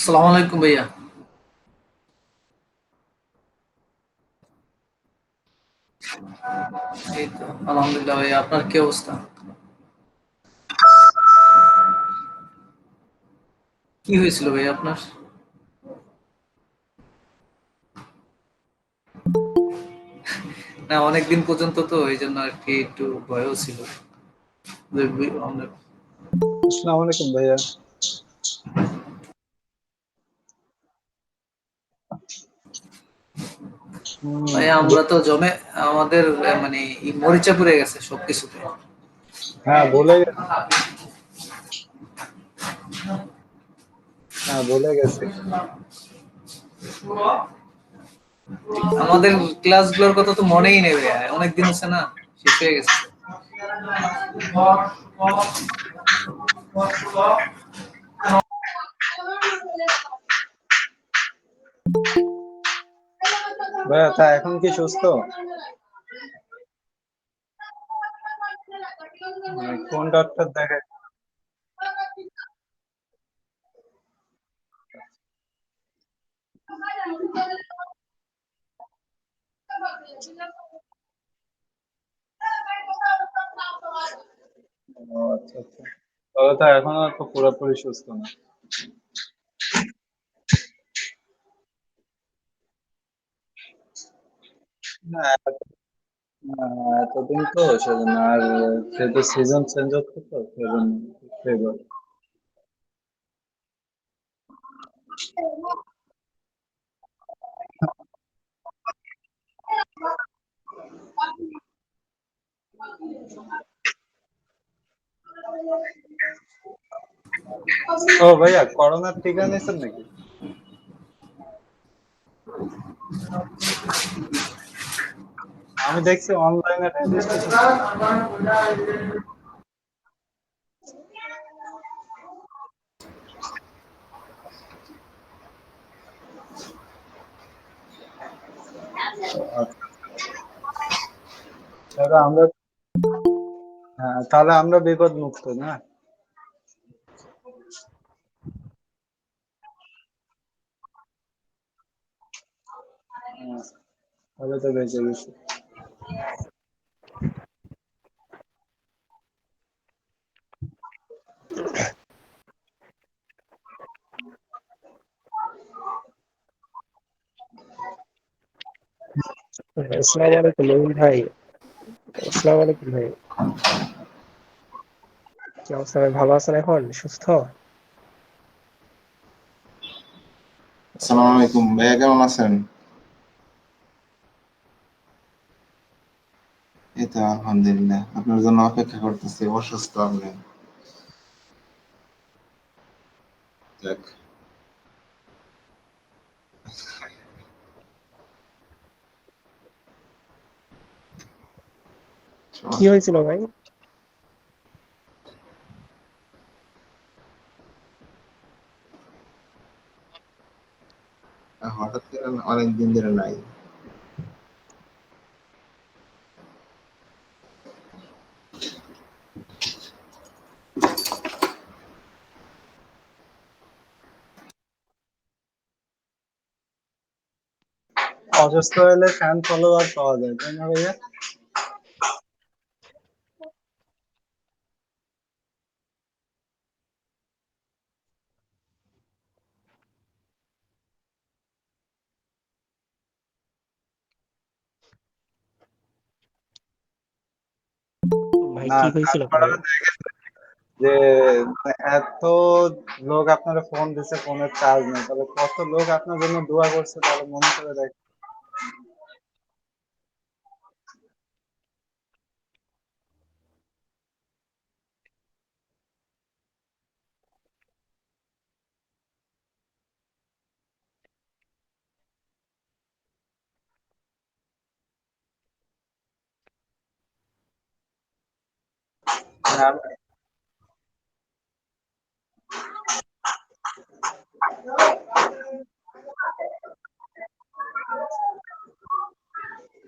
সালাম আলাইকুম ভাইয়া। এই তো আলহামদুলিল্লাহ ভাইয়া, আপনার কি অবস্থা? কি হয়েছিল ভাইয়া আপনার? না, অনেকদিন পর্যন্ত তো এই জন্য আর কি একটু ভয়ও ছিল যে আসসালামু আলাইকুম ভাইয়া। ভাইয়া জি, আমরা তো জমে আমাদের মানে মরিচা পড়ে গেছে সবকিছুতে। হ্যাঁ ভুলে গেছি। হ্যাঁ ভুলে গেছি। আমাদের ক্লাসগুলোর কথা তো মনেই নেই ভাইয়া, অনেকদিন হচ্ছে না, শেষ হয়ে গেছে। ভাইয়া তা এখন কি সুস্থ? কোন ডাক্তার দেখে? ও আচ্ছা আচ্ছা। তবে তো এখনো তো পুরোপুরি সুস্থ না। না না, এতদিন তো সেজন্য আর যেহেতু সিজন চেঞ্জ হচ্ছে তো সেজন্য ফেভার। ও ভাইয়া করোনার টিকা নিয়েছেন নাকি? আমি দেখছি অনলাইনে রেজিস্ট্রেশন। আচ্ছা, তাহলে আমরা, হ্যাঁ তাহলে আমরা বিপদ মুক্ত না? হ্যাঁ, তাহলে তো বেঁচে গেছি। আসসালামু আলাইকুম নবীন ভাই। আসসালামু আলাইকুম ভাই। কি অবস্থা ভাই, ভালো আছেন, এখন সুস্থ? আসসালামু আলাইকুম ভাইয়া, কেমন আছেন? এই তো আলহামদুলিল্লাহ, আপনার জন্য অপেক্ষা করতেছি, অসুস্থ আপনি। যাক, কি সমস্যা হয়েছিল ভাই? হঠাৎ করে অনেক দিন ধরে নাই। অসুস্থ হলে ফ্যান ফলোয়ার পাওয়া যায় তাই না ভাইয়া? ভাই না কি হয়েছিল তারপরে ভাই? যে মানে এত লোক আপনারা ফোন দিছে, ফোনের চার্জ নেই, তাহলে কত লোক আপনার জন্য দোয়া করছে, তাহলে মনে করে দেখ।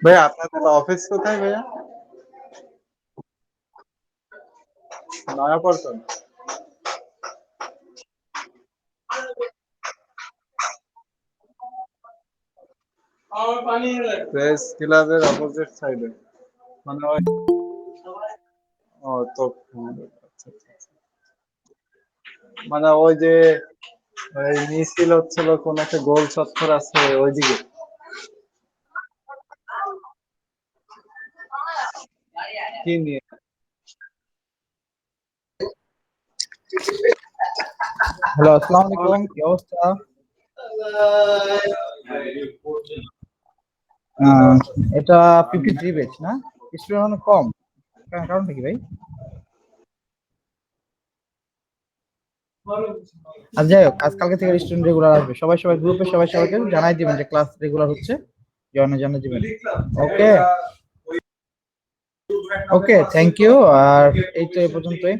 ভাইয়া আপনাদের অফিস কোথায় ভাইয়া? নয়াপল্টন? প্রেস ক্লাবের অপোজিট সাইডে মানে ওই ও তো আচ্ছা, আচ্ছা, আচ্ছা। মানে ওই যে ওই মিছিল হচ্ছিল কোন একটা গোল চত্বর আছে ওইদিকে কি নিয়ে হ্যালো, আসসালামু আলাইকুম। কি অবস্থা? আহ, এটা 53 ব্যাচ না? স্টুডেন্ট অনেক কম। কারণটা কি ভাই? আর যাই হোক, আজ কালকে থেকে স্টুডেন্ট রেগুলার আসবে। সবাই সবাই গ্রুপে সবাই সবাইকে জানাই দিবেন যে ক্লাস রেগুলার হচ্ছে। জানাই দিবেন। ওকে ওকে, থ্যাংক ইউ। আর এই তো এই পর্যন্তই।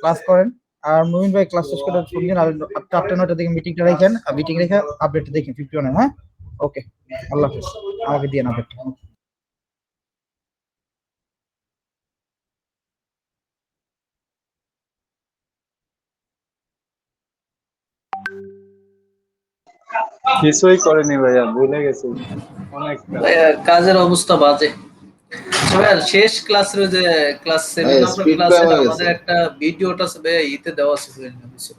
ক্লাস করেন। আর মুমিন ভাই ক্লাস শেষ করে ফোন দিন। আর 8টা 9টার দিকে মিটিংটা রাখেন। মিটিং রেখে আপডেটটা দেখেন 51 হ্যাঁ? ওকে, আল্লাহ হাফেজ। আমাকে দিয়ে আপডেটটা। কিছুই করেনি ভাইয়া ভুলে গেছি অনেকটা ভাইয়া, কাজের অবস্থা বাজে। ভাইয়া, শেষ ক্লাসের যে ক্লাস 7 নাম্বার স্পিড ক্লাসে কম হয়ে আমাদের গেছে। একটা ভিডিওটা ভাইয়া ইতে দেওয়া ছিল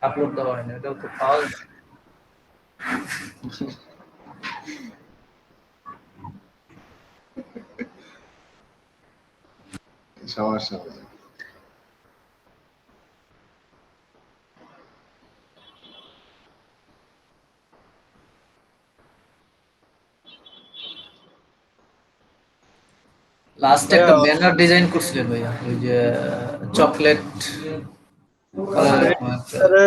আপলোড দেওয়া হয়নি, এটাও তো পাওয়া যায়। সমস্যা নেই। লাস্ট ভাইয়া একটা ব্যানার ডিজাইন করছিলেন ভাইয়া, ওই যে চকলেট ফ্রিল্যান্সারে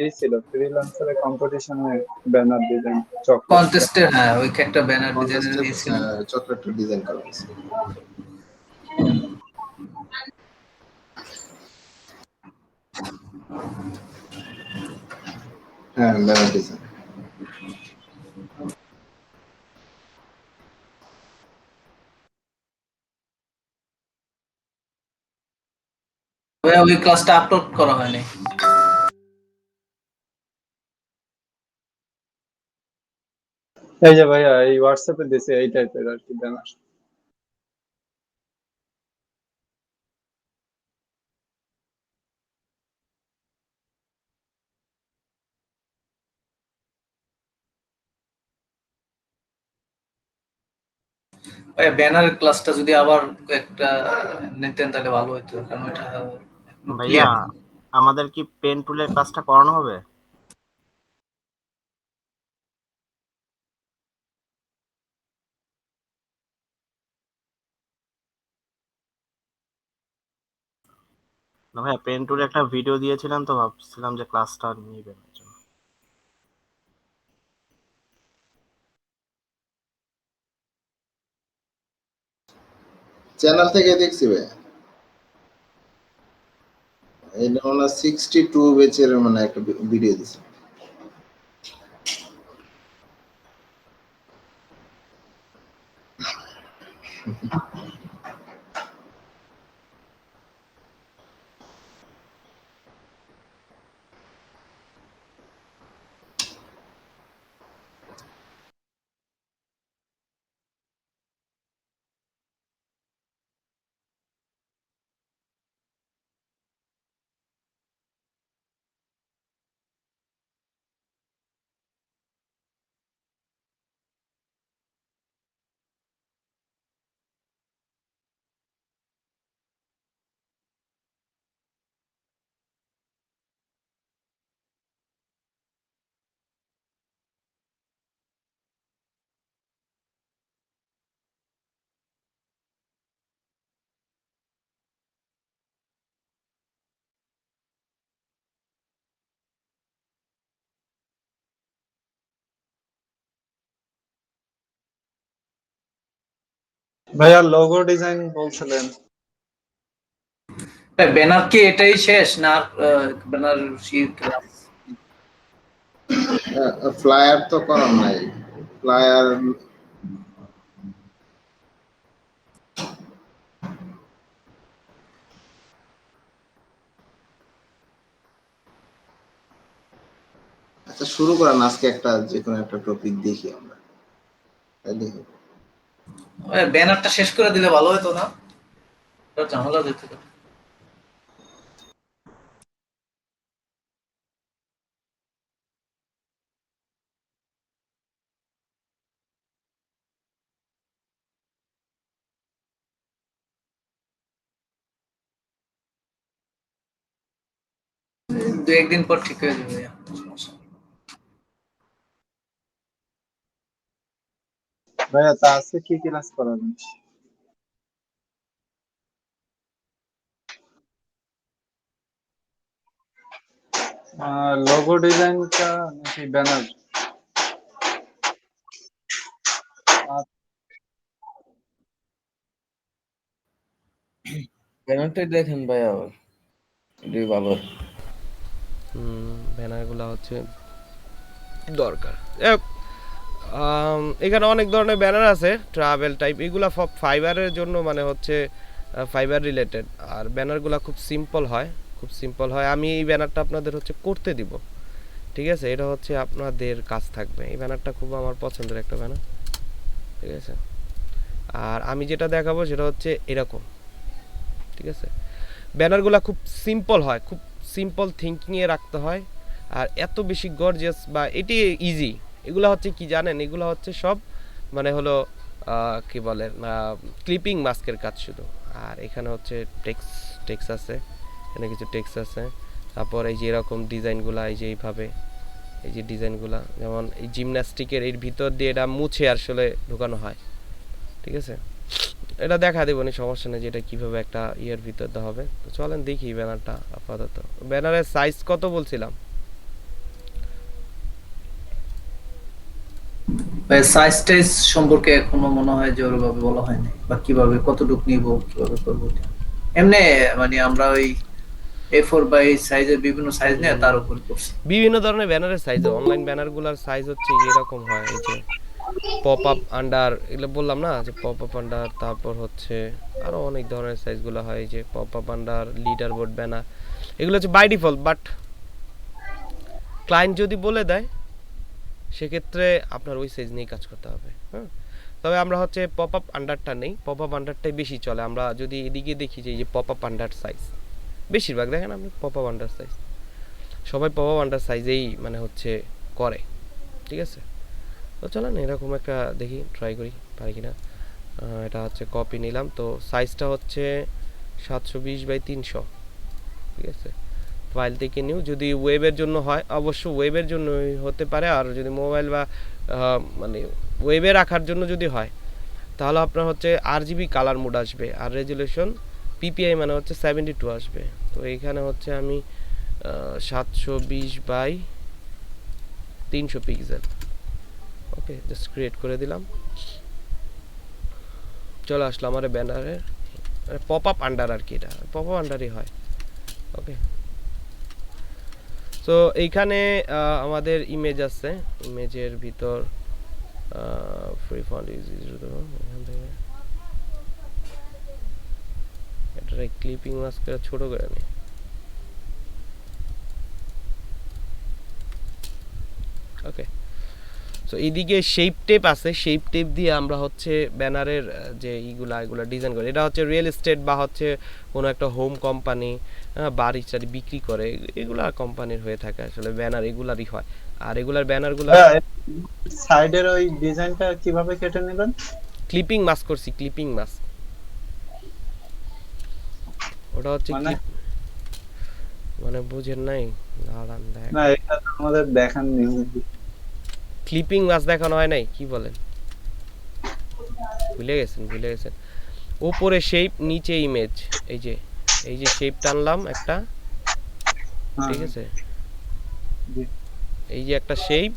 এই ছিল ফ্রিল্যান্সারে কম্পিটিশনে ব্যানার ডিজাইন চকলেট কন্টেস্টের, হ্যাঁ ওই একটা ব্যানার ডিজাইনের কন্টেস্টেড দিয়েছিলাম। চকলেটটা ডিজাইন করা হয়েছে। হ্যাঁ, ব্যানার ডিজাইন। ভাইয়া, ওই ক্লাসটা আপলোড করা হয়নি। এই যে ভাইয়া এই হোয়াটসঅ্যাপে দিছে এই টাইপের আর কি ব্যানার ভাইয়া, ব্যানারের ক্লাসটা যদি আবার একটা নিতেন তাহলে ভালো হতো, কারণ ওইটা ভাইয়া, ক্লিয়ার। আমাদের কি পেন টুলের ক্লাসটা করানো হবে? না ভাইয়া, পেন টুলে একটা ভিডিও দিয়েছিলাম তো ভাবছিলাম যে ক্লাসটা নিবেন এর জন্য। চ্যানেল থেকে দেখছি ভাই। এটা মনে হয় 62 বেচের মানে একটা ভিডিও দিছে। ভাইয়া লোগো ডিজাইন বলছিলেন ব্যানার কি এটাই শেষ না? ব্যানার শীট ফ্লায়ার তো করার নাই। ফ্লায়ার আচ্ছা শুরু করেন আজকে একটা যে কোনো একটা টপিক দেখি আমরা, তাই দেখি। ব্যানারটা শেষ করে দিলে ভালো হতো না? এটা ঝামেলা যেত। 2-1 দিন পর ঠিক হয়ে যাবে। সমস্যা নেই। ভাইয়া তা আজকে কি ক্লাস করাবেন? লোগো ডিজাইনটা নাকি ব্যানার? ব্যানারটাই দেখেন ভাই, আবার এটাই ভালো। ব্যানারগুলো হচ্ছে দরকার। এখানে অনেক ধরনের ব্যানার আছে ট্রাভেল টাইপ, এগুলা সব ফাইবারের জন্য, মানে হচ্ছে ফাইবার রিলেটেড। আর ব্যানারগুলো খুব সিম্পল হয়, খুব সিম্পল হয়। আমি এই ব্যানারটা আপনাদের হচ্ছে করতে দিব, ঠিক আছে? এটা হচ্ছে আপনাদের কাজ থাকবে। এই ব্যানারটা খুব আমার পছন্দের একটা ব্যানার, ঠিক আছে? আর আমি যেটা দেখাবো সেটা হচ্ছে এরকম, ঠিক আছে? ব্যানারগুলো খুব সিম্পল হয়, খুব সিম্পল থিঙ্কিংয়ে রাখতে হয়। আর এত বেশি গর্জিয়াস বা এটি ইজি, এগুলো হচ্ছে কি জানেন, এগুলো হচ্ছে সব মানে হলো কি বলে ক্লিপিং মাস্কের কাজ শুধু। আর এখানে হচ্ছে টেক্স আছে, এখানে কিছু টেক্স আছে। তারপর এই যে এরকম ডিজাইনগুলো, এই যে এইভাবে এই যে ডিজাইনগুলো, যেমন এই জিমন্যাস্টিকের এর ভিতর দিয়ে এটা মুছে আসলে ঢোকানো হয়, ঠিক আছে? এটা দেখা দেবো না, সমস্যা নেই, যে এটা কীভাবে একটা ইয়ের ভিতর দেওয়া হবে। তো চলেন দেখি ব্যানারটা আপাতত। ব্যানারের সাইজ কত বলছিলাম? সাইজ টাইজ সম্পর্কে এখনো মনে হয় যে ওরভাবে বলা হয়নি, বা কিভাবে কতটুকু নিব কিভাবে করবো। এমনি মানে আমরা ওই A4 বাই সাইজের বিভিন্ন সাইজ নিয়ে তার উপর করছি। বিভিন্ন ধরনের ব্যানারের সাইজ, অনলাইন ব্যানারগুলোর সাইজ হচ্ছে এরকম হয়। এই যে পপ আপ আন্ডার, এগুলো বললাম না যে পপ আপ আন্ডার, তারপর হচ্ছে আরও অনেক ধরনের সাইজগুলো হয়। এই যে pop up under, leader board banner, এগুলো হচ্ছে বাই ডিফল্ট। বাট ক্লায়েন্ট যদি বলে দেয় সেক্ষেত্রে আপনার ওই সাইজ নিয়েই কাজ করতে হবে, হ্যাঁ? তবে আমরা হচ্ছে পপ আপ আন্ডারটা নেই, পপ আপ আন্ডারটাই বেশি চলে। আমরা যদি এদিকে দেখি যে এই যে পপ আপ আন্ডার সাইজ বেশিরভাগ দেখেন আপনি, পপ আপ আন্ডার সাইজ সবাই পপ আপ আন্ডার সাইজেই মানে হচ্ছে করে, ঠিক আছে? তো চলেন এরকম একটা দেখি, ট্রাই করি পারি কিনা। এটা হচ্ছে কপি নিলাম, তো সাইজটা হচ্ছে 720 বাই 300, ঠিক আছে? ফাইল থেকে নিউ। যদি ওয়েবের জন্য হয় অবশ্য ওয়েবের জন্য হতে পারে, আর যদি মোবাইল বা মানে ওয়েবে রাখার জন্য যদি হয় তাহলে আপনার হচ্ছে RGB কালার মোড আসবে, আর রেজুলেশন PPI মানে হচ্ছে 72 আসবে। তো এইখানে হচ্ছে আমি 720 by 300 pixel, okay, just create করে দিলাম। চলে আসলো আমার ব্যানারের পপ আপ আন্ডার, আর কি এটা পপ আপ আন্ডারই হয়, ওকে। তো এইখানে আমাদের ইমেজ আছে, ইমেজের ভিতর ফ্রি ফন্ট ইউজ এখান থেকে এটা ক্লিপিং মাস্কটা ছোট করে নিই, ওকে। সো এইদিকে শেপ টেপ আছে, শেপ টেপ দিয়ে আমরা হচ্ছে ব্যানারের যে এগুলা ডিজাইন করি। এটা হচ্ছে রিয়েল এস্টেট বা হচ্ছে কোনো একটা হোম কোম্পানি বাড়ি টাড়ি বিক্রি করে, এগুলা কোম্পানির হয়ে থাকে আসলে ব্যানার, এগুলারই হয়। আর এগুলার ব্যানারগুলো সাইডের ওই ডিজাইনটা কিভাবে কেটে নেবেন? ক্লিপিং মাস্ক করছি, ক্লিপিং মাস্ক। ওটা হচ্ছে মানে বুঝেন নাই? দাঁড়ান দেখ, না এটা তো আমাদের দেখাননি। ক্লিপিং মাস্ক দেখানো হয় নাই? কি বলেন, ভুলে গেছেন? উপরে শেপ, নিচে ইমেজ। এই যে শেপ টানলাম একটা, ঠিক আছে? এই যে একটা শেপ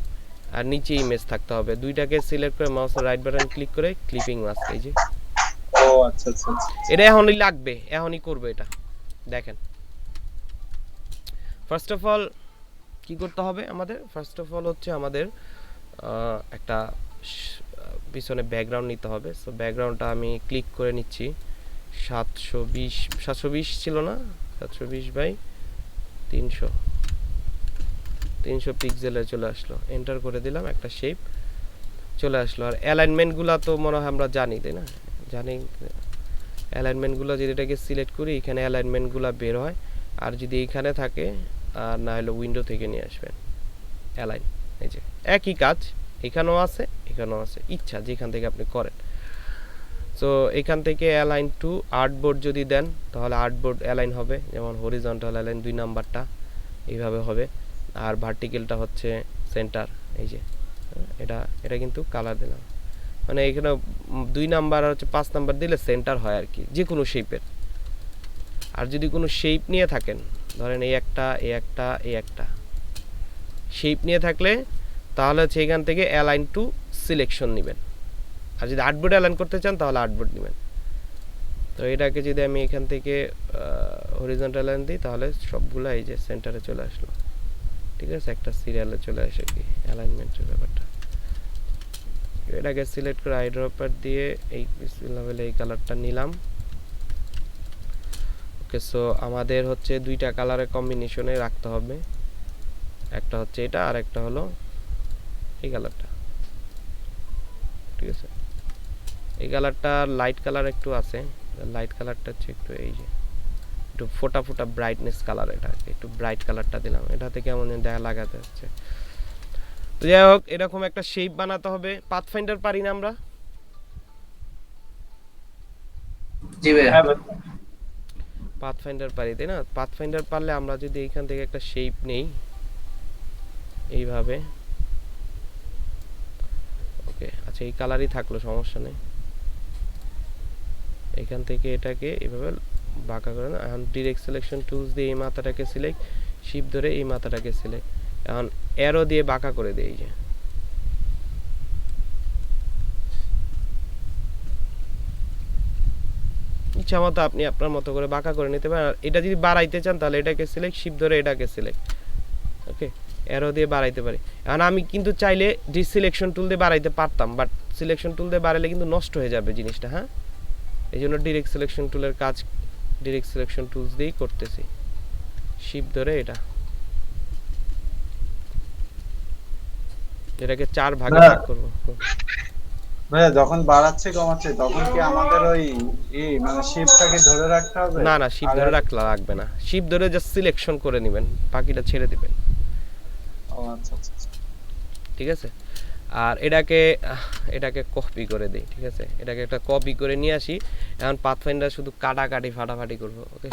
আর নিচে ইমেজ থাকতে হবে, দুইটাকে সিলেক্ট করে মাউসের রাইট বাটন ক্লিক করে ক্লিপিং মাস্ক। এই যে ও আচ্ছা আচ্ছা, এটা এখনই লাগবে, এখনই করবে এটা। দেখেন ফার্স্ট অফ অল কি করতে হবে আমাদের? ফার্স্ট অফ অল হচ্ছে আমাদের একটা পিছনে ব্যাকগ্রাউন্ড নিতে হবে। সো ব্যাকগ্রাউন্ডটা আমি ক্লিক করে নিচ্ছি। 720 ছিল না, 720 বাই 300, 300 পিক্সেলে চলে আসলো, এন্টার করে দিলাম, একটা শেপ চলে আসলো। আর অ্যালাইনমেন্টগুলো তো মনে হয় আমরা জানি, তাই না? জানি অ্যালাইনমেন্টগুলো যদি এটাকে সিলেক্ট করি এখানে অ্যালাইনমেন্টগুলো বের হয়, আর যদি এইখানে থাকে আর না হলে উইন্ডো থেকে নিয়ে আসবেন অ্যালাইন। এই যে একই কাজ এখানেও আছে এখানেও আছে, ইচ্ছা যেখান থেকে আপনি করেন। সো এখান থেকে অ্যালাইন টু আর্টবোর্ড যদি দেন তাহলে আর্টবোর্ড অ্যালাইন হবে, যেমন হরিজন্টাল অ্যালাইন 2 নাম্বারটা এইভাবে হবে, আর ভার্টিক্যালটা হচ্ছে সেন্টার। এই যে এটা কিন্তু কালার দিলাম, মানে এখানে 2 নাম্বার আর হচ্ছে 5 নাম্বার দিলে সেন্টার হয় আর কি, যে কোনো শেপের। আর যদি কোনো শেপ নিয়ে থাকেন, ধরেন এই একটা শেপ নিয়ে থাকলে তাহলে হচ্ছে এখান থেকে অ্যালাইন টু সিলেকশন নেবেন, আর যদি আর্টবোর্ড অ্যালাইন করতে চান তাহলে আর্টবোর্ড নেবেন। তো এটাকে যদি আমি এখান থেকে হরিজন্টাল অ্যালাইন দিই তাহলে সবগুলো এই যে সেন্টারে চলে আসলো, ঠিক আছে? একটা সিরিয়ালে চলে আসে কি অ্যালাইনমেন্টের ব্যাপারটা। এটাকে সিলেক্ট করে আইড্রপার দিয়ে এই লেভেলে এই কালারটা নিলাম। ওকে, সো আমাদের হচ্ছে 2টা কালারের কম্বিনেশনে রাখতে হবে, একটা হচ্ছে এটা আর একটা হলো এই কালারটা, ঠিক আছে? এই কালারটা লাইট কালার একটু আছে, লাইট কালারটা হচ্ছে একটু এই যে একটু ফোটা ফোটা ব্রাইটনেস কালার, এটা একটু ব্রাইট কালারটা দিলাম, এটাতে কেমন দেখা লাগাতে হচ্ছে। তো যাই হোক, এরকম একটা শেপ বানাতে হবে। পাথফাইন্ডার পারি না আমরা? জি ভাইয়া। হ্যাঁ ভাই। পাথফাইন্ডার পারি, তাই না? পাথফাইন্ডার পারলে আমরা যদি এইখান থেকে একটা শেপ নেই এইভাবে, ওকে আচ্ছা এই কালারই থাকলো, সমস্যা নেই। এখান থেকে এটাকে এইভাবে বাঁকা করে না, এখন ডিরেক্ট সিলেকশন টুলস দিয়ে এই মাথাটাকে সিলেক্ট, শিপ ধরে এই মাথাটাকে সিলেক্ট, এখন অ্যারো দিয়ে বাঁকা করে দিই। এই যে ইচ্ছা মতো আপনি আপনার মতো করে বাঁকা করে নিতে পারেন। আর এটা যদি বাড়াইতে চান তাহলে এটাকে সিলেক্ট, শিপ ধরে এটাকে সিলেক্ট, ওকে অ্যারো দিয়ে বাড়াইতে পারি। এখন আমি কিন্তু চাইলে ডিসিলেকশন টুল দিয়ে বাড়াইতে পারতাম, বাট সিলেকশন টুল দিয়ে বাড়াইলে কিন্তু নষ্ট হয়ে যাবে জিনিসটা, হ্যাঁ? এই জন্য ডিরেক্ট সিলেকশন টুলের কাজ ডিরেক্ট সিলেকশন টুলস দিয়েই করতেছি। শিপ ধরে এটাকে 4 ভাগে ভাগ করব। ভাইয়া যখন বাড়াচ্ছে কমাচ্ছে তখন কি আমাদের ওই মানে শিপটাকে ধরে রাখতে হবে? না না, শিপ ধরে রাখবে না, শিপ ধরে জাস্ট সিলেকশন করে নেবেন, বাকিটা ছেড়ে দিবেন। ও আচ্ছা আচ্ছা, ঠিক আছে? আর এটাকে কপি করে দিই, ঠিক আছে? এটাকে একটা কপি করে নিয়ে আসি। এখন পাথফাইন্ডার শুধু কাটাকাটি ফাটাফাটি করব, ওকে?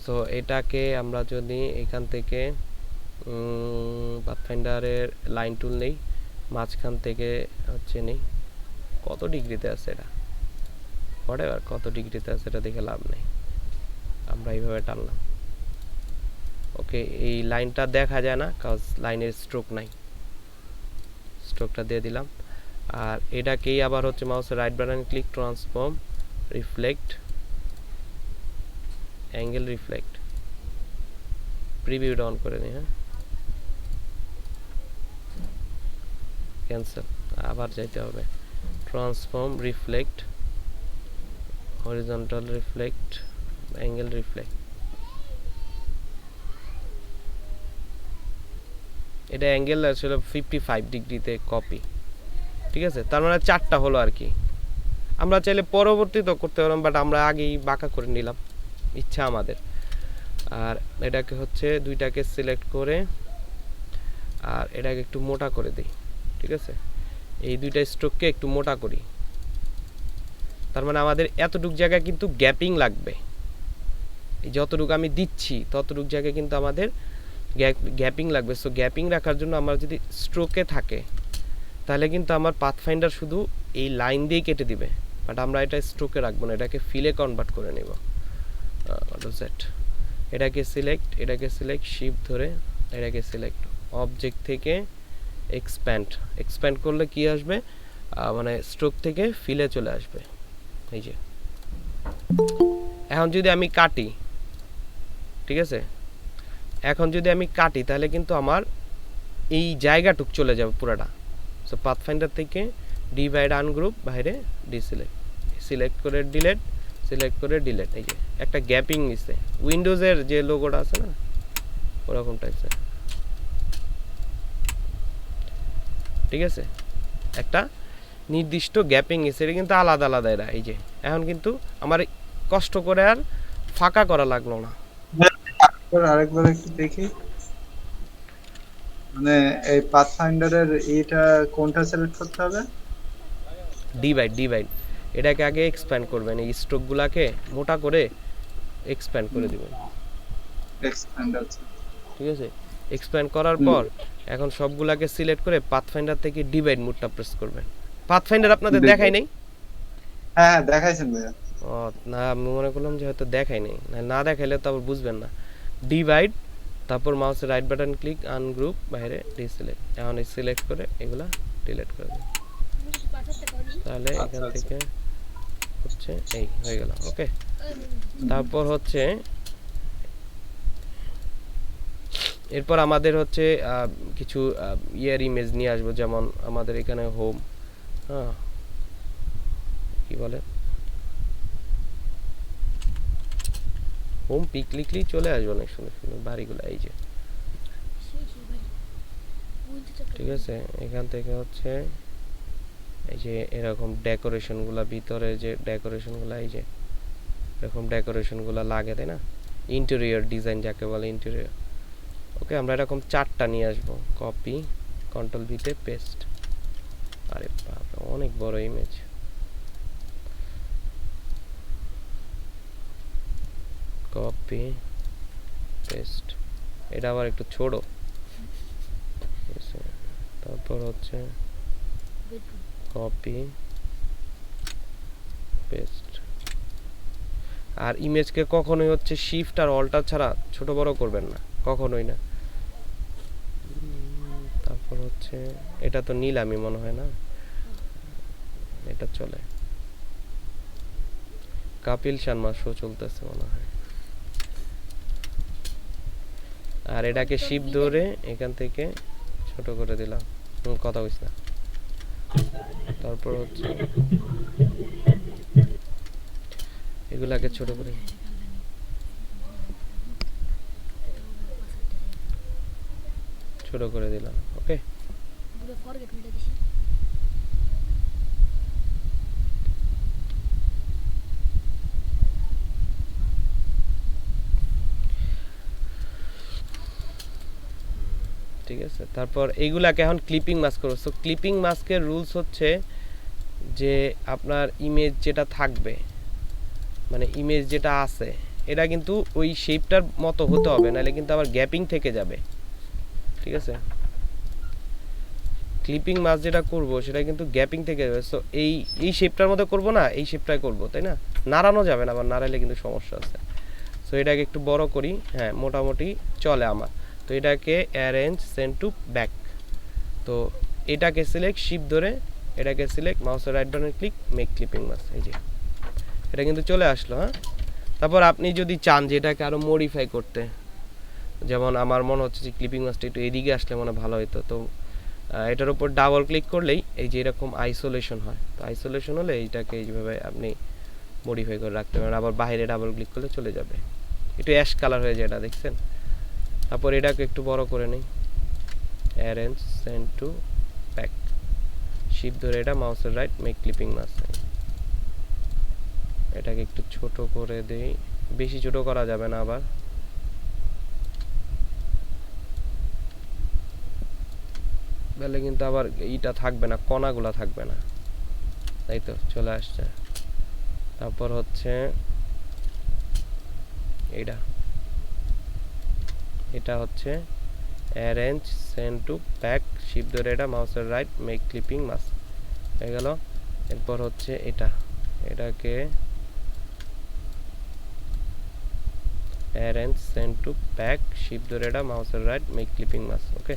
সো এটাকে আমরা যদি এখান থেকে পাথফাইন্ডারের লাইন টুল নেই, মাঝখান থেকে হচ্ছে নেই, কত ডিগ্রিতে আছে এটা, হোয়াটএভার কত ডিগ্রিতে আছে এটা দেখে লাভ নেই, আমরা এইভাবে টানলাম। ওকে, এই লাইনটা দেখা যায় না কারণ লাইনের স্ট্রোক নাই, স্ট্রোকটা দিয়ে দিলাম। আর এটাকেই আবার হচ্ছে মাউসের right button click, transform, reflect, angle reflect, প্রিভিউটা অন করে নিই, হ্যাঁ? ক্যান্সেল, আবার যাইতে হবে, transform, reflect, horizontal reflect, angle reflect. এটা অ্যাঙ্গেল আসলে 55 ডিগ্রিতে কপি, ঠিক আছে? তার মানে 4টা হলো আর কি। আমরা চাইলে পরবর্তীতে করতে পারলাম, বাট আমরা আগেই বাঁকা করে নিলাম, ইচ্ছা আমাদের। আর এটাকে হচ্ছে 2টাকে সিলেক্ট করে আর এটাকে একটু মোটা করে দিই, ঠিক আছে? এই 2টা স্ট্রোককে একটু মোটা করি, তার মানে আমাদের এতটুক জায়গায় কিন্তু গ্যাপিং লাগবে, এই যতটুকু আমি দিচ্ছি ততটুক জায়গায় কিন্তু আমাদের গ্যাপিং লাগবে। সো গ্যাপিং রাখার জন্য আমার যদি স্ট্রোকে থাকে তাহলে কিন্তু আমার পাথফাইন্ডার শুধু এই লাইন দিয়ে কেটে দিবে, বাট আমরা এটা স্ট্রোকে রাখবো না, এটাকে ফিলে কনভার্ট করে নেব। এটাকে সিলেক্ট, শিপ ধরে এটাকে সিলেক্ট, অবজেক্ট থেকে এক্সপ্যান্ড করলে কি আসবে, মানে স্ট্রোক থেকে ফিলে চলে আসবে। এই যে এখন যদি আমি কাটি, ঠিক আছে? এখন যদি আমি কাটি তাহলে কিন্তু আমার এই জায়গাটুক চলে যাবে পুরাটা। সো পাথফাইন্ডার থেকে ডিভাইড আনগ্রুপ, বাইরে সিলেক্ট করে ডিলেট, এই যে একটা গ্যাপিং নিছে, উইন্ডোজের যে লোগোটা আছে না ওরকম টাইপসের, ঠিক আছে, একটা নির্দিষ্ট গ্যাপিং এসে এটা কিন্তু আলাদা আলাদা এরা। এই যে এখন কিন্তু আমার কষ্ট করে আর ফাঁকা করা লাগলো না। আরেকবার একটু দেখি, মানে এই পাথফাইন্ডারের এটা কোনটা সিলেক্ট করতে হবে? ডিভাইড এটাকে আগে এক্সপ্যান্ড করবেন, এই স্ট্রোকগুলোকে মোটা করে এক্সপ্যান্ড করে দিবেন। এক্সপ্যান্ড আছে। ঠিক আছে, এক্সপ্যান্ড করার পর এখন সবগুলাকে সিলেক্ট করে পাথফাইন্ডার থেকে ডিভাইড মোডটা প্রেস করবেন। পাথফাইন্ডার আপনাদের দেখাই নাই? হ্যাঁ দেখাইছেন ভাইয়া। ও না, আমি মনে করলাম যে হয়তো দেখাই নাই, না দেখাইলে তো আবার বুঝবেন না। ডিভাইড, তারপর মাউসের রাইট বাটন ক্লিক, আনগ্রুপ, বাইরে ডিসিলেক্ট। এখন এই সিলেক্ট করে এগুলা ডিলিট করে দিন। তাহলে এখান থেকে হচ্ছে এই হয়ে গেল। ওকে, তারপর হচ্ছে এরপর আমাদের হচ্ছে কিছু ইয়ার ইমেজ নিয়ে আসবো, যেমন আমাদের এখানে হোম, হ্যাঁ কি বলে, হোম পিক লিখলেই চলে আসবে অনেক সুন্দর সুন্দর বাড়িগুলো। এই যে ঠিক আছে, এখান থেকে হচ্ছে এই যে এরকম ডেকোরেশনগুলো, ভিতরে যে ডেকোরেশনগুলো, এই যে এরকম ডেকোরেশনগুলো লাগে, তাই না? ইন্টেরিয়র ডিজাইন যাকে বলে, ইন্টেরিয়র। ওকে, আমরা এরকম 4টা নিয়ে আসবো। কপি, কন্ট্রোল ভিতে পেস্ট। আরে বাপ, অনেক বড় ইমেজ। কপি পেস্ট, এটা আবার একটু ছোট। তারপর হচ্ছে কপি পেস্ট। আর ইমেজকে কখনোই হচ্ছে শিফট আর অল্টার ছাড়া ছোট বড় করবেন না, কখনোই না। তারপর হচ্ছে এটা তো নিলামই মনে হয় না, এটা চলে। কাপিল শর্মা শো চলতেছে মনে হয়। আর এটাকে শিফট ধরে এখান থেকে ছোট করে দিলাম, কথা বলছ না। তারপর হচ্ছে এগুলাকে ছোট করে দিলাম। ওকে, ঠিক আছে। তারপর এইগুলাকে এখন ক্লিপিং মাস্ক করব। সো ক্লিপিং মাস্কের রুলস হচ্ছে যে আপনার ইমেজ যেটা থাকবে, মানে ইমেজ যেটা আছে, এটা কিন্তু ওই শেপটার মতো হতে হবে, নাহলে কিন্তু আবার গ্যাপিং থেকে যাবে। ঠিক আছে, ক্লিপিং মাস্ক যেটা করব সেটা কিন্তু গ্যাপিং থেকে যাবে। সো এই শেপটার মতো করব না, এই শেপটাই করব, তাই না? নাড়ানো যাবে না, আবার নাড়াইলে কিন্তু সমস্যা আছে। সো এটাকে একটু বড় করি, হ্যাঁ মোটামুটি চলে আমার। তো এটাকে অ্যারেঞ্জ সেন্ড টু ব্যাক। তো এটাকে সিলেক্ট, শিফট ধরে এটাকে সিলেক্ট, মাউসের right button click, make clipping mask. এই যে এটা কিন্তু চলে আসলো। হ্যাঁ, তারপর আপনি যদি চান যে এটাকে আরও মডিফাই করতে, যেমন আমার মনে হচ্ছে যে ক্লিপিং মাস্কটা একটু এদিকে আসলে মনে ভালো হতো, তো এটার উপর ডাবল ক্লিক করলেই এই যে এরকম আইসোলেশন হয়। তো আইসোলেশন হলে এইটাকে এইভাবে আপনি মডিফাই করে রাখতে পারেন। আবার বাইরে ডাবল ক্লিক করলে চলে যাবে, একটু অ্যাশ কালার হয়ে যায়, এটা দেখছেন? তারপর এটাকে একটু বড় করে নিই, arrange send to back, shift ধরে এটা মাউসের রাইট, মেক ক্লিপিং মাস্ক। এটাকে একটু ছোট করে দেই, বেশি ছোট করা যাবে না, আবার তাহলে কিন্তু আবার এইটা থাকবে না, কণাগুলা থাকবে না। তাই তো চলে আসছে। তারপর হচ্ছে এটা হচ্ছে arrange send to back, shift ধরে এটা মাউসের রাইট, মেক ক্লিপিং মাস্ক হয়ে গেল। এরপর হচ্ছে এটাকে arrange send to back, shift ধরে এটা মাউসের রাইট, মেক ক্লিপিং মাস্ক। ওকে,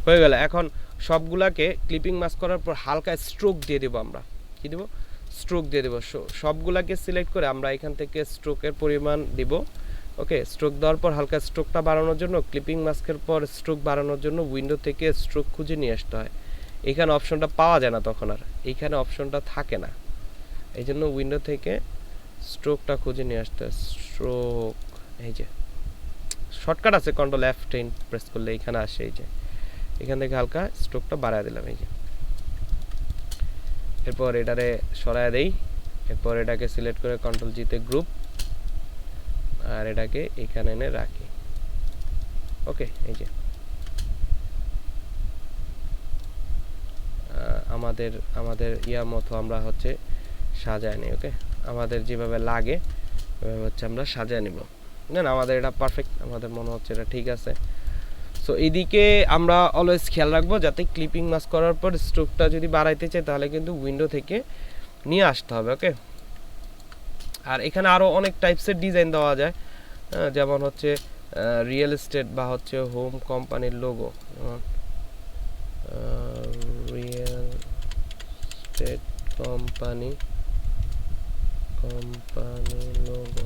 হয়ে গেল। এখন সবগুলাকে ক্লিপিং মাস্ক করার পর হালকা স্ট্রোক দিয়ে দেবো আমরা। কি দেবো? স্ট্রোক দিয়ে দেবো। সবগুলাকে সিলেক্ট করে আমরা এখান থেকে স্ট্রোকের পরিমাণ দিব। ওকে, স্ট্রোক দেওয়ার পর হালকা স্ট্রোকটা বাড়ানোর জন্য, ক্লিপিং মাস্কের পর স্ট্রোক বাড়ানোর জন্য উইন্ডো থেকে স্ট্রোক খুঁজে নিয়ে আসতে হয়। এখানে অপশনটা পাওয়া যায় না তখন, আর এইখানে অপশনটা থাকে না, এই জন্য উইন্ডো থেকে স্ট্রোকটা খুঁজে নিয়ে আসতে হয়। স্ট্রোক, এই যে শর্টকাট আছে, কন্ট্রোল F10 প্রেস করলে এখানে আসে। এই যে এখান থেকে হালকা স্ট্রোকটা বাড়ায় দিলাম, এই যে এরপর এটারে সরায় দেই, এরপর এটাকে সিলেক্ট করে কন্ট্রোল জিতে গ্রুপ, আর এটাকে এখানে এনে রাখি। ওকে, এই যে আমাদের ইয়া মতো আমরা হচ্ছে সাজায় নিই। ওকে, আমাদের যেভাবে লাগে ওইভাবে হচ্ছে আমরা সাজায় নিব। না আমাদের এটা পারফেক্ট, আমাদের মনে হচ্ছে এটা ঠিক আছে। সো এইদিকে আমরা অলওয়েজ খেয়াল রাখবো যাতে ক্লিপিং মাস্ক করার পর স্ট্রোকটা যদি বাড়াইতে চাই তাহলে কিন্তু উইন্ডো থেকে নিয়ে আসতে হবে। ওকে, আর এখানে আরও অনেক টাইপসের ডিজাইন দেওয়া যায়, যেমন হচ্ছে রিয়েল এস্টেট বা হচ্ছে হোম কোম্পানির লোগো, যেমন real estate company logo,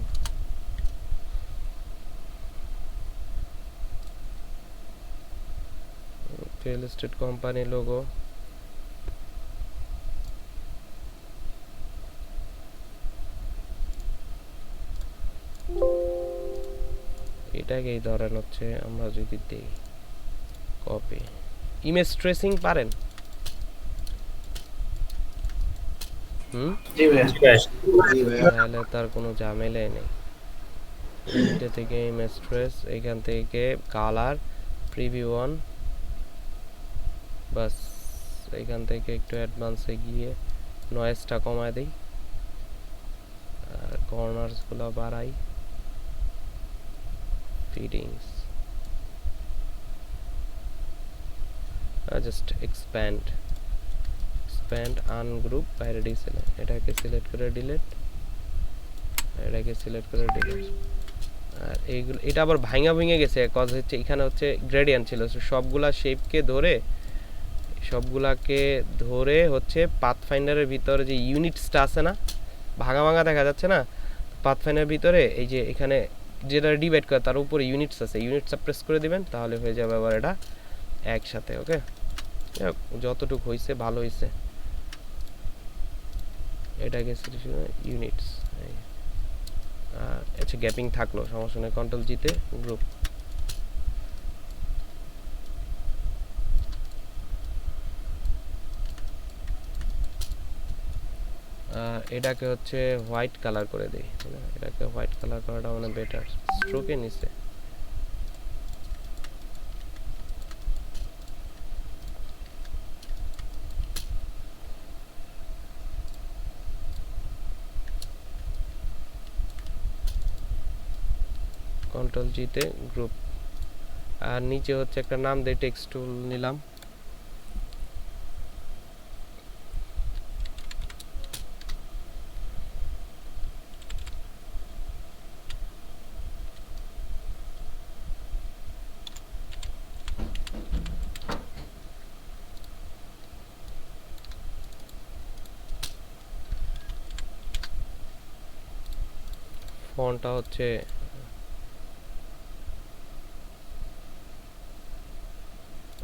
real estate company logo, এটাকে এই ধরেন হচ্ছে আমরা যদি দেই কপি, ইমেজ ট্রেসিং পারেন? জি ভাইয়া। জি ভাইয়া। তাহলে তার কোনো ঝামেলাই নেই। এটা থেকে ইমেজ ট্রেস, এখান থেকে কালার প্রিভিউ অন, বাস এখান থেকে একটু অ্যাডভান্সে গিয়ে নয়েজটা কমায় দেই আর কর্নার্সগুলো বাড়াই, ফিডিংস জাস্ট এক্সপ্যান্ড আনগ্রুপ, বাইরে ডিসেলেক্ট, এটাকে সিলেক্ট করে ডিলিট, এটাকে সিলেক্ট করে ডিলিট। আর এইগুলো এটা আবার ভেঙে গেছে, কজ হচ্ছে এখানে হচ্ছে গ্রেডিয়েন্ট ছিল, সবগুলা শেপকে সবগুলাকে ধরে হচ্ছে পাথফাইন্ডারের ভিতরে যে ইউনিটসটা আছে না, ভাঙা দেখা যাচ্ছে না, পাথফাইন্ডারের ভিতরে এই যে এখানে যেটা ডিভাইড করে তার উপরে ইউনিটস আছে, ইউনিটসটা প্রেস করে দিবেন তাহলে হয়ে যাবে আবার এটা একসাথে। ওকে, যতটুকু হয়েছে ভালো হয়েছে, এটাকে ইউনিটস, আচ্ছা গ্যাপিং থাকলো সমস্যা নেই, কন্ট্রোল জিতে গ্রুপ। এটাকে হচ্ছে হোয়াইট কালার করে দেই, এটাকে হোয়াইট কালার করাটা মানে বেটার, স্ট্রোকে নিচে কন্ট্রোল জিতে গ্রুপ, আর নিচে হচ্ছে একটা নাম দিয়ে টেক্সট টুল নিলাম, ফন্টটা হচ্ছে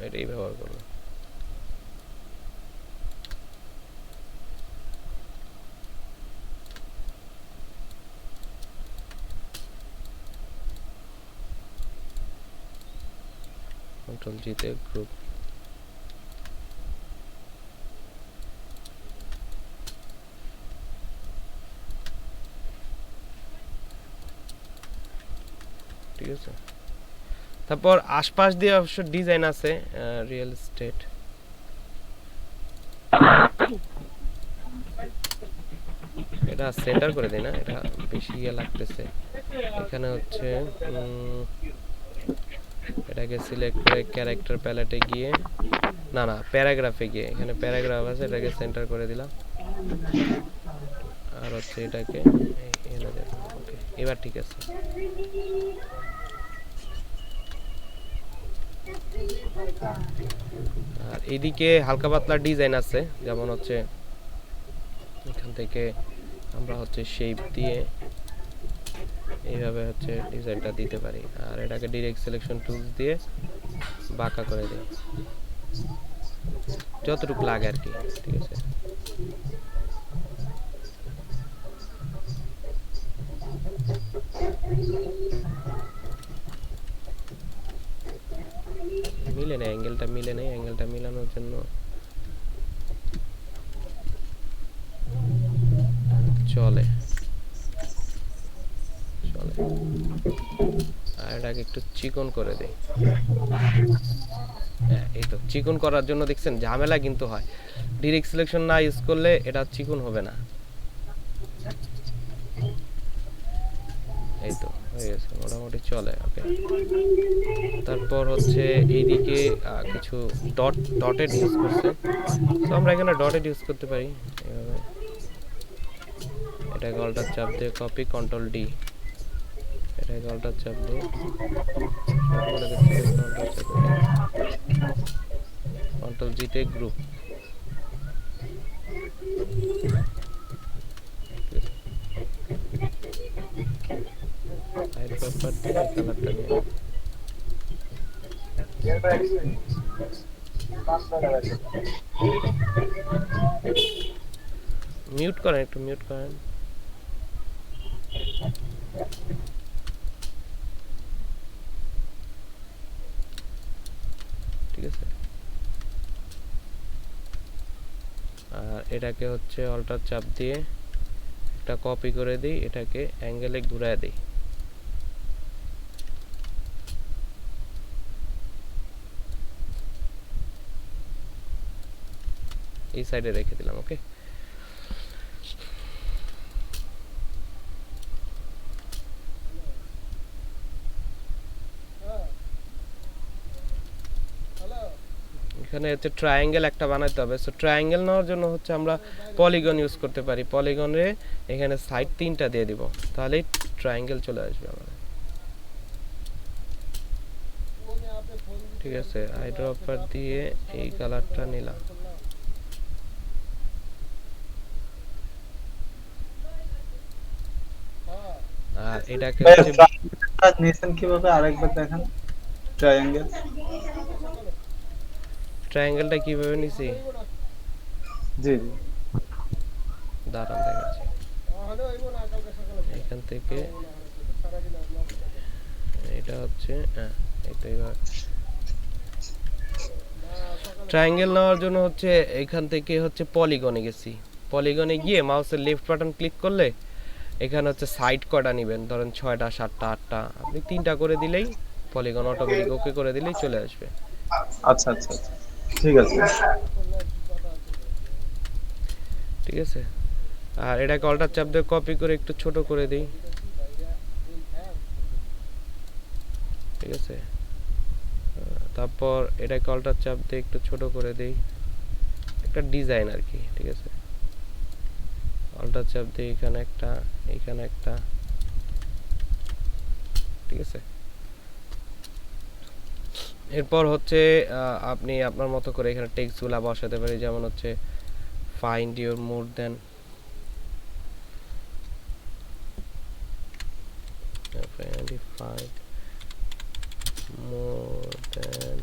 এটাই ব্যবহার করব। কন্ট্রোল জিতে গ্রুপ, ঠিক আছে। তারপর আশপাশ দিয়ে অবশ্য ডিজাইন আছে, রিয়েল এস্টেট, এটা সেন্টার করে দেয় না, এটা বেশি ইয়ে লাগতেছে। এখানে হচ্ছে এটাকে সিলেক্ট করে ক্যারেক্টার প্যালেটে গিয়ে, না প্যারাগ্রাফে গিয়ে, এখানে প্যারাগ্রাফ আছে, এটাকে সেন্টার করে দিলাম, আর হচ্ছে এটাকে এনে দেব। ওকে, এবার ঠিক আছে। আর এইদিকে হালকা পাতলা ডিজাইন আছে, যেমন হচ্ছে এখান থেকে আমরা হচ্ছে শেপ দিয়ে এইভাবে হচ্ছে ডিজাইনটা দিতে পারি, আর এটাকে ডাইরেক্ট সিলেকশন টুলস দিয়ে বাঁকা করে দিই যতটুকু লাগে আর কি, ঠিক আছে। মিলে নেই অ্যাঙ্গেলটা, মিলে নেই অ্যাঙ্গেলটা মিলানোর জন্য চলে চলে আর এটাকে একটু চিকন করে দেই। হ্যাঁ এই তো চিকন করার জন্য দেখছেন ঝামেলা কিন্তু হয়, ডিরেক্ট সিলেকশন না ইউজ করলে এটা চিকন হবে না। এই তো হয়ে গেছে মোটামুটি চলে। ওকে, তারপর হচ্ছে এইদিকে কিছু ডটেড ইউজ করছে, তো আমরা এখানে ডটেড ইউজ করতে পারি এভাবে। এটাকে অল্টার চাপ দিয়ে কপি, কন্ট্রোল ডি, এটাকে অল্টার চাপ দিয়ে কন্ট্রোল জি তে গ্রুপ। হাইড প্রপার দিয়ে কালারটা নিয়ে মিউট করেন, একটু মিউট করেন। ঠিক আছে, আর এটাকে হচ্ছে অল্টার চাপ দিয়ে একটা কপি করে দিই, এটাকে অ্যাঙ্গেলে ঘুরায় দিই। এই সাইডে রেখে দিলাম। ওকে, এখানে হচ্ছে ট্রায়াঙ্গেল একটা বানাইতে হবে। সো ট্রায়াঙ্গেল নেওয়ার জন্য হচ্ছে আমরা পলিগন ইউজ করতে পারি। পলিগনে এখানে সাইড 3টা দিয়ে দিব, তাহলেই ট্রায়াঙ্গেল চলে আসবে আমাদের। ঠিক আছে, আইড্রপার দিয়ে এই কালারটা নিলাম। আর এটাকে হচ্ছে নিয়েছেন কিভাবে আরেকবার দেখেন। ট্রায়াঙ্গেল ট্রায়াঙ্গেলটা কিভাবে নিছি জি জি দাঁড়ান দেখাচ্ছি। এখান থেকে এটা হচ্ছে এটা এবার ট্রায়াঙ্গেল নেওয়ার জন্য হচ্ছে এখান থেকে হচ্ছে পলিগনে গেছি। পলিগনে গিয়ে মাউসের লেফট বাটন ক্লিক করলে এখানে হচ্ছে সাইড কয়টা নেবেন, ধরেন 6টা 7টা 8টা, আপনি 3টা করে দিলেই পলিগন অটোমেটিক ওকে করে দিলেই চলে আসবে। আচ্ছা আচ্ছা আচ্ছা ঠিক আছে ঠিক আছে, আর এটাকে অল্টার চাপ দিয়ে কপি করে একটু ছোট করে দিই। ঠিক আছে, তারপর এটাকে অল্টার চাপ দিয়ে একটু ছোট করে দিই, একটা ডিজাইন আর কি। ঠিক আছে, অল্টার চাপ দিয়ে এখানে একটা, এখানে একটা। ঠিক আছে, এরপর হচ্ছে আপনি আপনার মতো করে এখানে টেক্সটগুলো বসাতে পারি, যেমন হচ্ছে find your more than, more than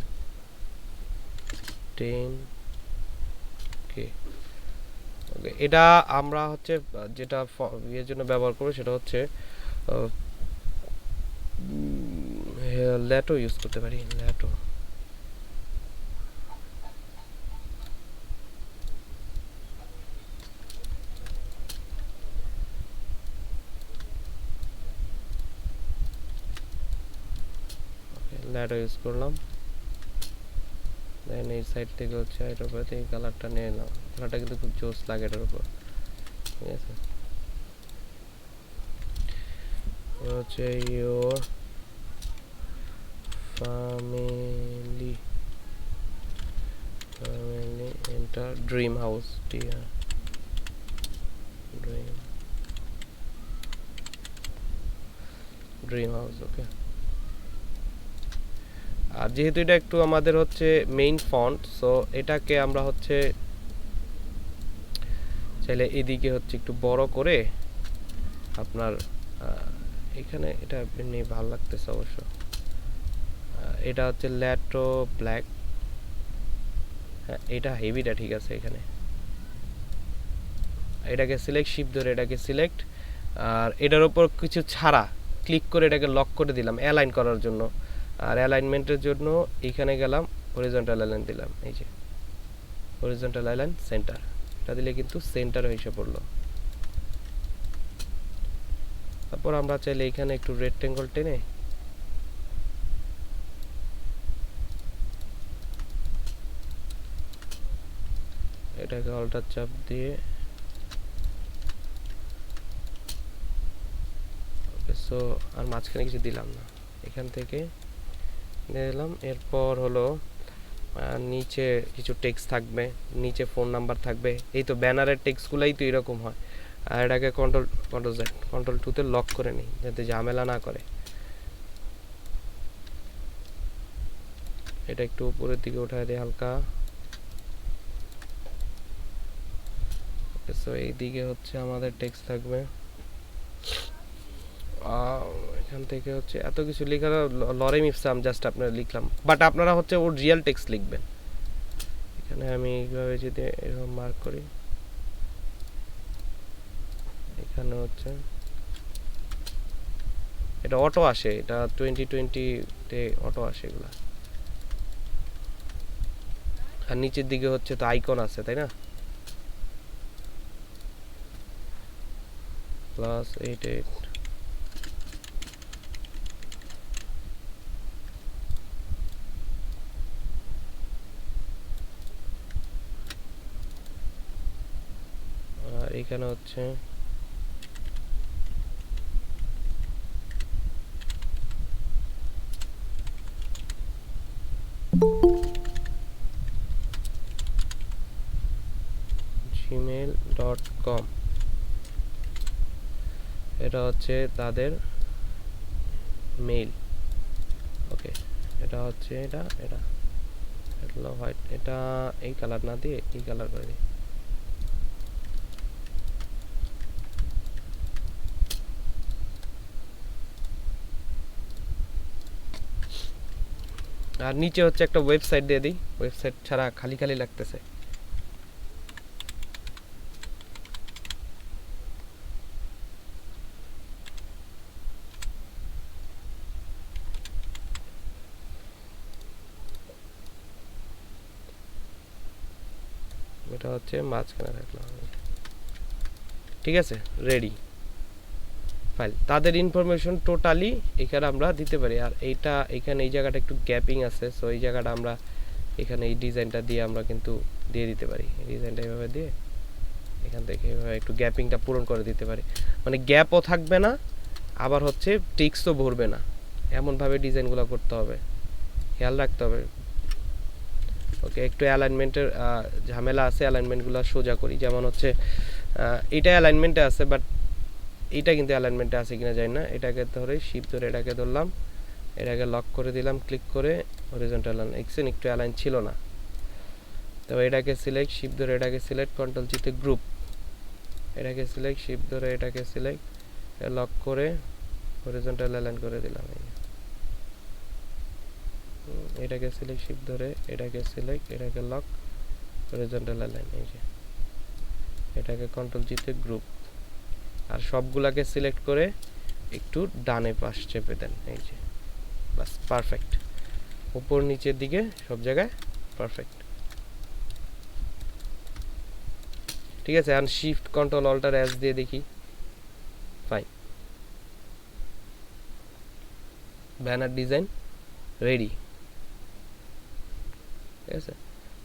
10k। Okay, এটা আমরা হচ্ছে যেটা এর জন্য ব্যবহার করব সেটা হচ্ছে ল্যাটো ইউজ করতে পারি। ল্যাটো ল্যাটো ইউজ করলাম, দেন এই সাইড থেকে হচ্ছে এটার উপরে এই কালারটা নিয়ে নিলাম। কালারটা কিন্তু খুব জোস লাগে এটার উপর। ঠিক আছে, হচ্ছে your family enter dream house, dear dream house. Okay, আর যেহেতু এটা একটু আমাদের হচ্ছে মেইন ফন্ট, সো এটাকে আমরা হচ্ছে চাইলে এদিকে হচ্ছে একটু বড় করে আপনার এখানে এটা এমনি ভালো লাগতেছে অবশ্য। এটা হচ্ছে ল্যাটো ব্ল্যাক, হ্যাঁ এটা হেভিটা ঠিক আছে। এখানে এটাকে সিলেক্ট, শিফট ধরে এটাকে সিলেক্ট, আর এটার উপর কিছু ছাড়া ক্লিক করে এটাকে লক করে দিলাম অ্যালাইন করার জন্য। আর অ্যালাইনমেন্টের জন্য এখানে গেলাম, হরিজন্টাল অ্যালাইন দিলাম, এই যে হরিজন্টাল অ্যালাইন সেন্টার, এটা দিলে কিন্তু সেন্টার এসে পড়লো। তারপর আমরা চাইলে এখানে একটু রেক্টেঙ্গল টেনে এটাকে অল্টার চাপ দিয়ে ওকে, সো আর মাঝখানে কিছু দিলাম না, এখান থেকে দিয়ে দিলাম। এরপর হলো নিচে কিছু টেক্সট থাকবে, নিচে ফোন নাম্বার থাকবে। এই তো ব্যানারের টেক্সটগুলাই তো এরকম হয়। আর এটাকে কন্ট্রোল 2 লক করে নিই যাতে ঝামেলা না করে। এটা একটু উপরের দিকে উঠায় দিই হালকা। সো এইদিকে হচ্ছে আমাদের টেক্সট থাকবে। এখান থেকে হচ্ছে এত কিছু লেখা লরেম ইপসাম জাস্ট আপনারা লিখলাম, বাট আপনারা হচ্ছে ওর রিয়েল টেক্সট লিখবেন। এখানে আমি এইভাবে যদি এরকম মার্ক করি, এখানে হচ্ছে এটা অটো আসে, এটা 2020-তে অটো আসে এগুলা। আর নিচের দিকে হচ্ছে তো আইকন আছে, তাই না? +88 আর এখানে হচ্ছে gmail.com, এটা হচ্ছে তাদের মেইল। ওকে, এটা হচ্ছে এটা হলো হোয়াইট। এটা এই কালার না দিয়ে এই কালার করে দিই। আর নিচে হচ্ছে একটা ওয়েবসাইট দিয়ে দিই, ওয়েবসাইট ছাড়া খালি খালি লাগতেছে। এটা হচ্ছে মাঝখানে রাখলাম, ঠিক আছে, রেডি ফাইল। তাদের ইনফরমেশন টোটালি এখানে আমরা দিতে পারি। আর এইটা এখানে এই জায়গাটা একটু গ্যাপিং আছে, সো এই জায়গাটা আমরা এখানে এই ডিজাইনটা দিয়ে আমরা কিন্তু দিয়ে দিতে পারি। এই ডিজাইনটা এইভাবে দিয়ে এখান থেকে এইভাবে একটু গ্যাপিংটা পূরণ করে দিতে পারি, মানে গ্যাপও থাকবে না, আবার হচ্ছে টেক্সটও ভরবে না, এমনভাবে ডিজাইনগুলো করতে হবে, খেয়াল রাখতে হবে। ওকে, একটু অ্যালাইনমেন্টের ঝামেলা আছে, অ্যালাইনমেন্টগুলো সোজা করি। যেমন হচ্ছে এটা অ্যালাইনমেন্টে আছে, বাট এটা কিন্তু অ্যালাইনমেন্টে আছে কিনা জানি না। এটাকে ধরে শিপ ধরে এটাকে ধরলাম, এটাকে লক করে দিলাম, ক্লিক করে হরিজন্টাল লাইন। এক্সেন একটু অ্যালাইন ছিল না, তবে এটাকে সিলেক্ট, শিপ ধরে এটাকে সিলেক্ট, কন্ট্রোল জিতে গ্রুপ, এটাকে সিলেক্ট, শিপ ধরে এটাকে সিলেক্ট, লক করে হরিজন্টাল অ্যালাইন করে দিলাম। এটাকে সিলেক্ট, শিপ ধরে এটাকে সিলেক্ট, এটাকে লক, হরিজন্টাল অ্যালাইন। এই যে এটাকে কন্ট্রোল জিতে গ্রুপ, আর সবগুলাকে সিলেক্ট করে একটু ডানে পাশ চেপে দেন। এই যে বাস, পারফেক্ট। উপর নিচের দিকে সব জায়গায় পারফেক্ট, ঠিক আছে। আর শিফট কন্ট্রোল অল্টার এস দিয়ে দেখি, ফাইন। ব্যানার ডিজাইন রেডি, ঠিক আছে।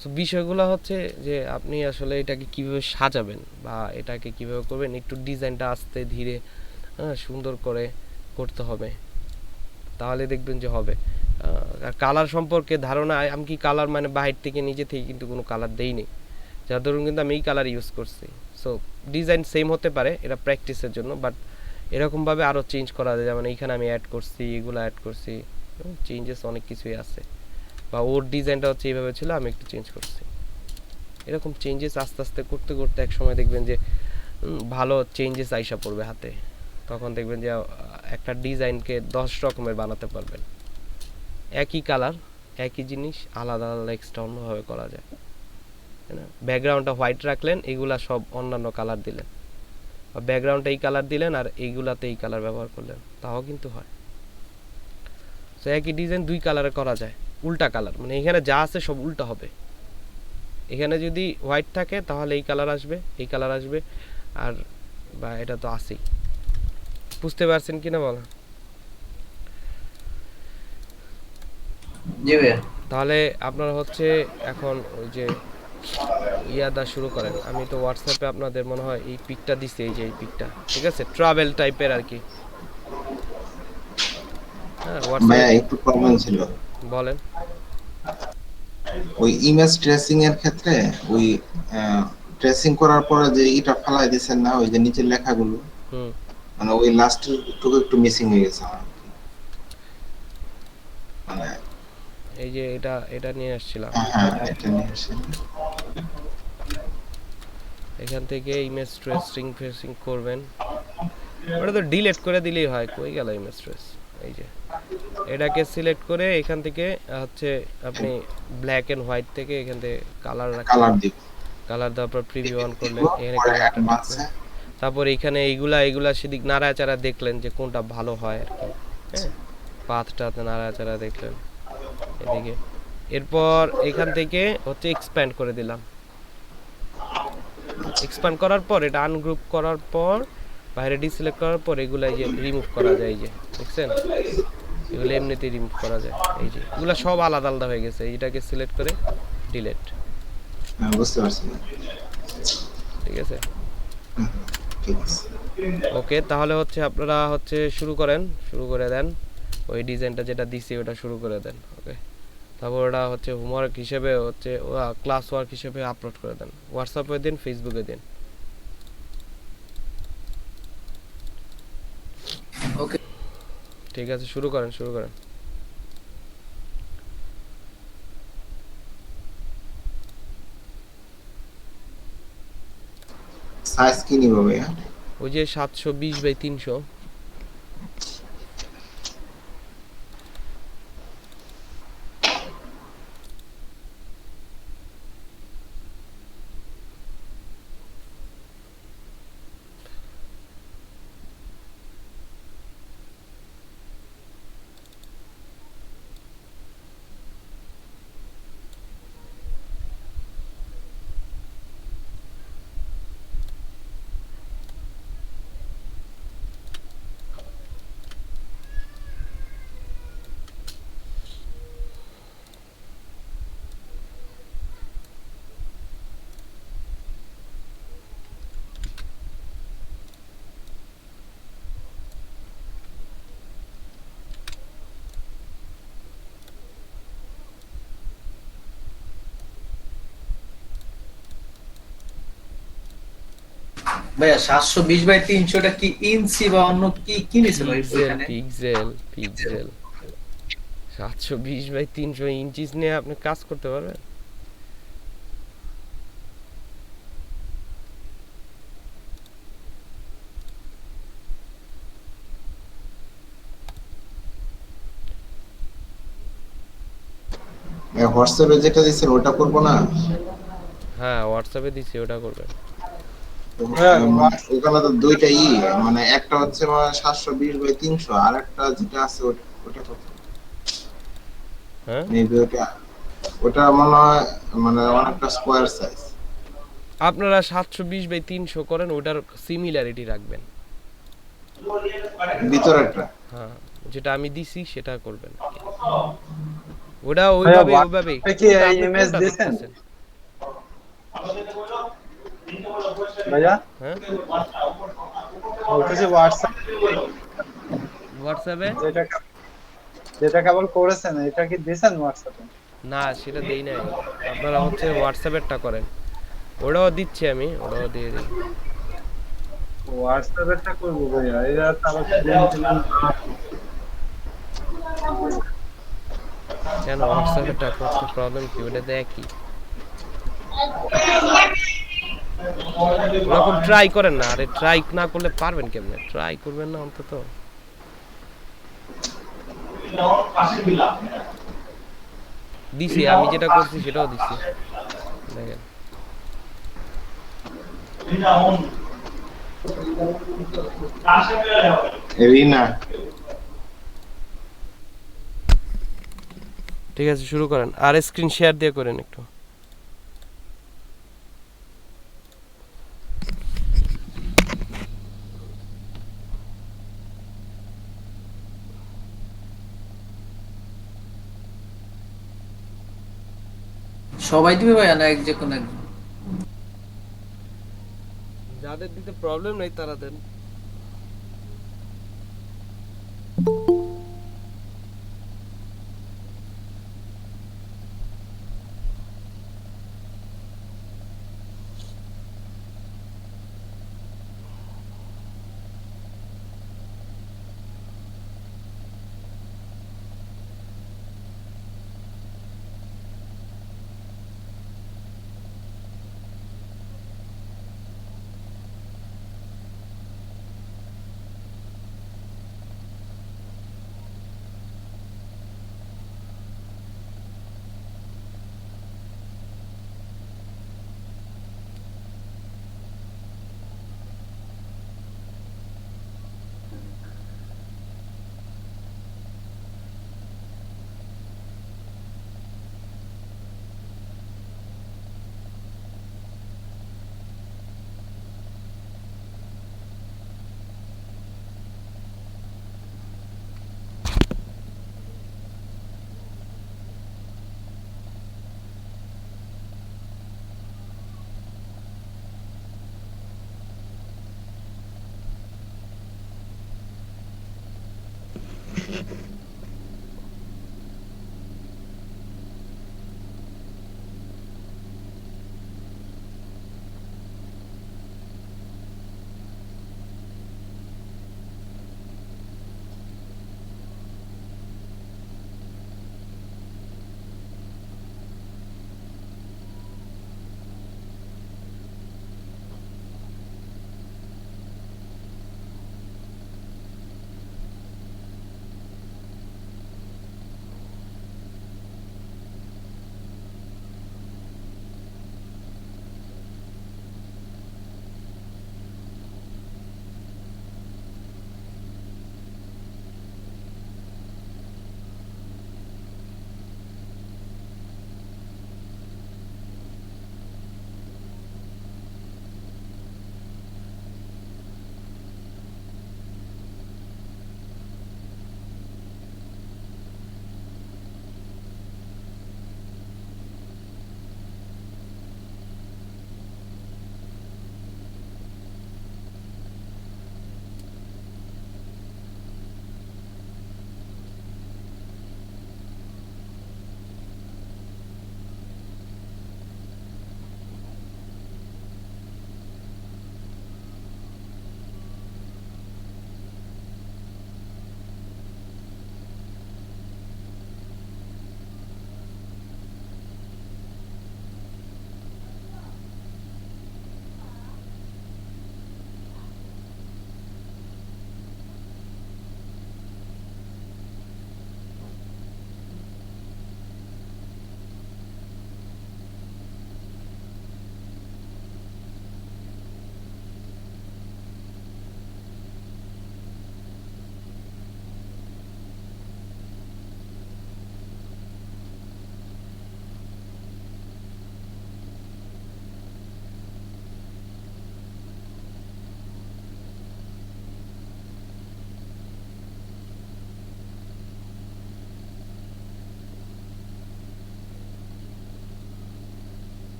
সো বিষয়গুলো হচ্ছে যে আপনি আসলে এটাকে কিভাবে সাজাবেন বা এটাকে কিভাবে করবেন, একটু ডিজাইনটা আস্তে ধীরে সুন্দর করে করতে হবে, তাহলে দেখবেন যে হবে। আর কালার সম্পর্কে ধারণা, আমি কি কালার মানে বাহির থেকে নিজে থেকে কিন্তু কোনো কালার দেইনি, যার ধরুন কিন্তু আমি এই কালার ইউজ করছি। সো ডিজাইন সেম হতে পারে, এটা প্র্যাকটিসের জন্য, বাট এরকমভাবে আরও চেঞ্জ করা যায়। যেমন এইখানে আমি অ্যাড করছি, এগুলো অ্যাড করছি, চেঞ্জেস অনেক কিছুই আছে। বা ওর ডিজাইনটা হচ্ছে এইভাবে ছিল, আমি একটু চেঞ্জ করছি। এরকম চেঞ্জেস আস্তে আস্তে করতে করতে এক সময় দেখবেন যে ভালো চেঞ্জেস আইসা পড়বে হাতে, তখন দেখবেন যে একটা ডিজাইনকে 10 রকমের বানাতে পারবেন। একই কালার, একই জিনিস আলাদা আলাদা এক্সট্রা অন্যভাবে করা যায়, তাই না? ব্যাকগ্রাউন্ডটা হোয়াইট রাখলেন, এগুলা সব অন্যান্য কালার দিলেন, বা ব্যাকগ্রাউন্ডটা এই কালার দিলেন আর এইগুলাতে এই কালার ব্যবহার করলেন, তাও কিন্তু হয়। তো একই ডিজাইন 2 কালারে করা যায়, উল্টা কালার, মানে এখানে যা আছে সব উল্টা হবে। এখানে যদি হোয়াইট থাকে তাহলে এই কালার আসবে, এই কালার আসবে, আর বা এটা তো আসেই, বুঝতে পারছেন কিনা বলেন? জি ভাইয়া। তাহলে আপনারা হচ্ছে এখন ওই যে ইয়াদা শুরু করেন। আমি তো হোয়াটসঅ্যাপে আপনাদের মনে হয় এই পিকটা দিছি, এই যে এই পিকটা, ঠিক আছে, ট্রাভেল টাইপের আর কি। হ্যাঁ ভাইয়া হোয়াটসঅ্যাপে একটু প্রবলেম ছিল, বলেন। ওই ইমেজ ট্রেসিং এর ক্ষেত্রে ওই ট্রেসিং করার পরে যে এটা ফালাই দিচ্ছেন না, ওই যে নিচের লেখাগুলো, হুম। মানে ওই লাস্টের টুকু একটু মিসিং হয়ে গেছে আমার, মানে এই যে এটা এটা নিয়ে আসছিলাম। হ্যাঁ এটা নিয়ে আসেন। এখান থেকে ইমেজ ট্রেসিং ফেসিং করবেন, ওটা তো ডিলিট করে দিলেই হয়। কই গেল ইমেজ ট্রেস? এই যে এটাকে সিলেক্ট করে এখান থেকে হচ্ছে আপনি ব্ল্যাক এন্ড হোয়াইট থেকে এখান থেকে কালার রাখবেন, কালার দিব, কালার দেওয়ার পর প্রিভিউ অন করলেন, এখানে পরে কালারটা অ্যাডভান্সে রাখবেন। তারপর এখানে এইগুলা সেদিক নাড়াচাড়া দেখলেন যে কোনটা ভালো হয় আর কি, হ্যাঁ, পাথটাতে নাড়াচাড়া দেখলেন এদিকে। এরপর এখান থেকে হচ্ছে এক্সপ্যান্ড করে দিলাম। এক্সপ্যান্ড করার পর এটা আনগ্রুপ করার পর বাইরে ডিসিলেক্ট করার পর এগুলা এই যে রিমুভ করা যায়, এই যে দেখছেন এগুলো এমনিতেই রিমুভ করা যায়। এই যে এগুলা সব আলাদা আলাদা হয়ে গেছে, এইটাকে সিলেক্ট করে ডিলিট, বুঝতে পারছি, ঠিক আছে। ঠিক আছে। ওকে, তাহলে হচ্ছে আপনারা হচ্ছে শুরু করেন, শুরু করে দেন ওই ডিজাইনটা যেটা দিছি ওটা শুরু করে দেন। ওকে, তারপর ওটা হচ্ছে হোমওয়ার্ক হিসেবে হচ্ছে ক্লাস ওয়ার্ক হিসেবে আপলোড করে দেন, হোয়াটসঅ্যাপে দিন, ফেসবুকে দিন। ওকে। ঠিক আছে, শুরু করেন, শুরু করেন। সাইজ কি নিব ভাইয়া? ওই যে 720x300। ভাইয়া 720x300 কি ইঞ্চি বা অন্য কি কি নিছে ভাই পিক্সেল ওখানে? পিক্সেল পিক্সেল 720x300 ইঞ্চিস নিয়ে আপনি কাজ করতে পারবেন? হোয়াটসঅ্যাপে যেটা দিচ্ছেন ওটা করবো না? হ্যাঁ হোয়াটসঅ্যাপে দিছি, ওটা করবেন। মানে ওখানে তো দুইটা মানে একটা হচ্ছে 720x300, আর একটা যেটা আছে ওটা কত? হ্যাঁ মেবি ওটা মনে হয় মানে অনেকটা স্কোয়ার সাইজ। আপনারা 720x300 করেন, ওটার সিমিলারিটি রাখবেন। ভিতরেরটা হ্যাঁ যেটা আমি দিছি সেটা করবেন, ওটা ওইভাবে ওইভাবে। কি এই ইমেজ দিয়েছেন ভাইয়া? হ্যাঁ বলতেছি হোয়াটসঅ্যাপ হোয়াটসঅ্যাপে যেটা যেটা কেবল করেছেন এটা কি দিয়েছেন হোয়াটসঅ্যাপে? না, সেটা দেই নাই। আপনারা হচ্ছে হোয়াটসঅ্যাপেরটা করেন, ওটাও দিচ্ছি আমি, ওটাও দিয়ে দিই। হোয়াটসঅ্যাপেরটা করবো ভাইয়া, এটা তাহলে কেন হোয়াটসঅ্যাপেরটা আপনার প্রবলেম কি? ওটা দেখি ওরকম ট্রাই করেন না। আরে ট্রাই না করলে পারবেন কেমনে? ট্রাই করবেন না অন্তত। দিছি আমি, যেটা করছি সেটাও দিছি, দেখেন। রিনা ঠিক আছে শুরু করেন, আর স্ক্রিন শেয়ার দিয়ে করেন একটু। সবাই দিবে ভাইয়া না যে কোনো একজন? যাদের দিতে প্রবলেম নাই তারা দেন।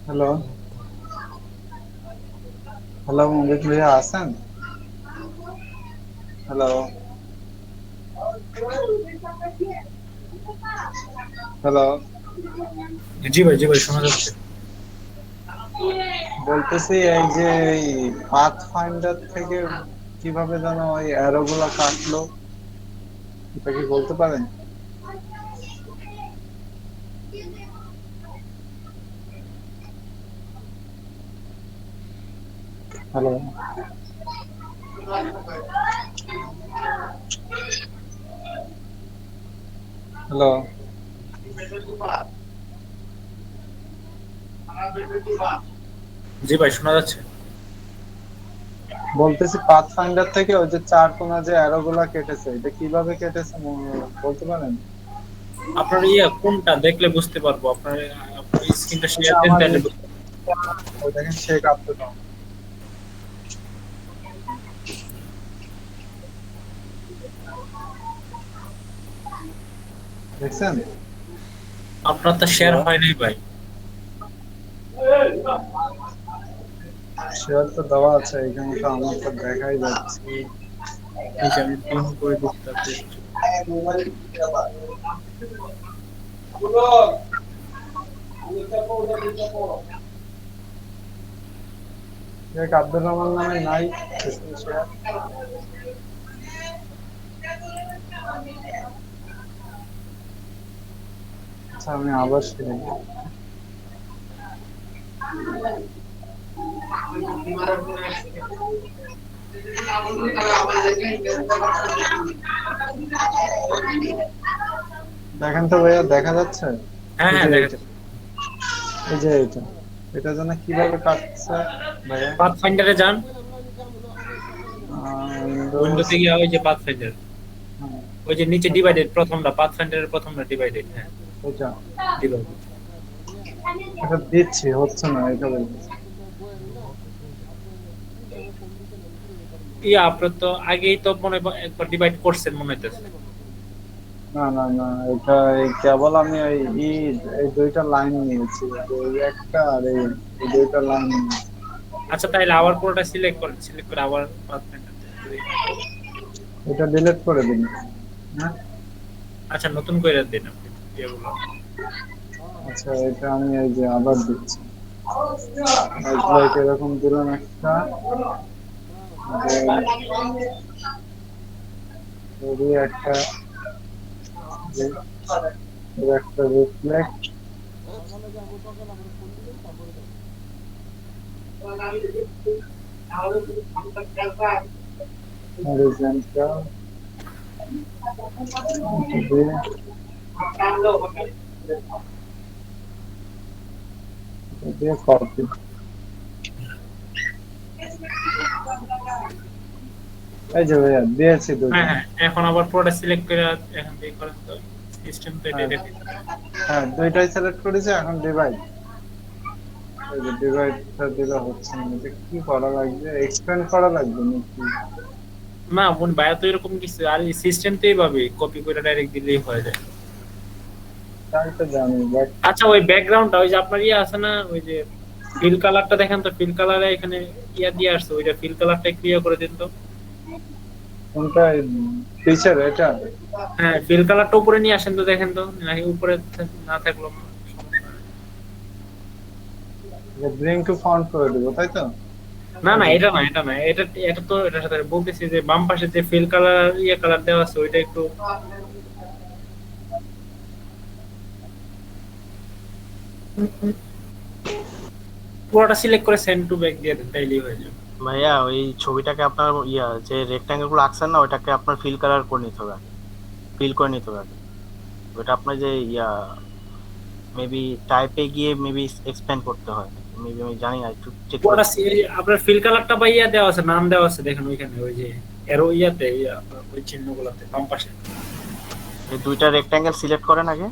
হ্যালো, হ্যালো মঞ্জিত ভাইয়া আছেন? হ্যালো, হ্যালো, জি ভাই শোনা যাচ্ছে। বলতেছি এই যে এই পাথ ফাইন্ডার থেকে কিভাবে যেন ওই অ্যারো গুলা কাটলো, এটা কি বলতে পারেন? হ্যালো, হ্যালো, জি ভাই শোনা যাচ্ছে। বলতেছি পাথ ফাইন্ডার থেকে ওই যে চার কোণা যে অ্যারো গুলা কেটেছে, এটা কিভাবে কেটেছে বলতে পারেন? আপনার কোনটা দেখলে বুঝতে পারবো? আপনার আপনার স্ক্রিনটা আচ্ছা, শেয়ার দেন আমার তাহলে ওই দেখেন শেখ আব্দুল রহমান, দেখছেন? আপনার তো শেয়ার হয় নাই ভাই। শেয়ার তো দেওয়া আছে এখানে, তো আমার তো দেখাই যাচ্ছে। এই যে আমি পিন করে দিচ্ছি আপনি একটু। শেখ আব্দুর রহমান নামে নাই শেয়ার। আচ্ছা, আমি আবার শুনি। দেখেন তো ভাইয়া, দেখা যাচ্ছে? হ্যাঁ এই হ্যাঁ যে দেখেন। এইটা, এই যে এইটা, এটা যেন কিভাবে কাটছে ভাইয়া? পাথ ফাইন্ডারে যান, উইন্ডোজ, উইন্ডোতে গিয়ে ওই যে পাথ ফাইন্ডার, ওই যে নিচে ডিভাইডেড প্রথমটা, পাথ ফাইন্ডারের প্রথমটা ডিভাইডেড। হ্যাঁ ওইটা ডিভাইডেড। এটা দিচ্ছি, হচ্ছে না, এটা বলতেছি। আপনার তো আগেই তো মনে হয় একবার ডিভাইড করছেন মনে হইতেছে। না না না, এটা এই কেবল আমি এই দুইটা লাইন নিয়েছি, এই একটা আর এই দুইটা লাইন নিয়েছি। আচ্ছা তাইলে আবার পুরোটা সিলেক্ট করেন, সিলেক্ট করে আবার পাথ ফাইন্ডার। এটা ডিলিট করে দিন। হ্যাঁ, আচ্ছা নতুন করে দিন আপনি এগুলো। আচ্ছা, এটা আমি এই যে আবার দিচ্ছি। লাইক এরকম দিলাম একটা, যদি একটা, একটা রিফ্লেক্ট, হরিজন্টাল দিয়ে কপি। এই যে ভাইয়া দিয়েছি দুটো। হ্যাঁ হ্যাঁ এখন আবার পুরোটা সিলেক্ট করে এখন দিয়ে করেন তো, সিস্টেম তো এটা হ্যাঁ, এটা দিতে। হ্যাঁ, দুইটাই সিলেক্ট করেছি, এখন ডিভাইড। এই যে ডিভাইডটা দিলে হচ্ছে না, এটা কি করা লাগবে? এক্সপ্যান্ড করা লাগবে নাকি? না মন বায়া তো এরকম কিছু, আর এই সিস্টেম তো এইভাবে কপি করে ডাইরেক্ট দিলেই হয়ে যায়। তাই তো জানি, বাট আচ্ছা ওই ব্যাকগ্রাউন্ডটা ওই যে আপনার আছে না, ওই যে ফিল কালারটা দেখেন তো, ফিল কালারে এখানে দিয়ে আসছে, ওইটা ফিল কালারটা ক্লিয়ার করে দিন তো। কোনটা ফিচার এটা? হ্যাঁ ফিল কালারটা উপরে নিয়ে আসেন তো, দেখেন তো নাকি উপরে না থাকলো সমস্যা নেই। ব্রিং টু ফন্ট করে দেবো, তাই তো? না না এটা না, এটা না, এটা এটা তো এটার সাথে বলতেছি যে বাম পাশে যে ফিল কালার কালার দেওয়া আছে ওইটা একটু পুরোটা সিলেক্ট করে সেন্ড টু ব্যাক দিয়ে দেন, তাইলেই হয়ে যাবে। ভাইয়া ওই ছবিটাকে আপনার যে রেক্ট্যাঙ্গেল গুলো আঁকছেন না, ওইটাকে আপনার ফিল কালার করে নিতে হবে, ফিল করে নিতে হবে। ওইটা আপনার যে মেবি টাইপে গিয়ে মেবি এক্সপ্যান্ড করতে হয়, মেবি আমি জানি না, একটু চেক করে। পুরোটা আপনার ফিল কালারটা বা দেওয়া আছে, নাম দেওয়া আছে দেখেন ওইখানে, ওই যে এরো আপনার ওই চিহ্নগুলোতে বাম পাশে। এই দুইটা রেক্ট্যাঙ্গেল সিলেক্ট করেন আগে।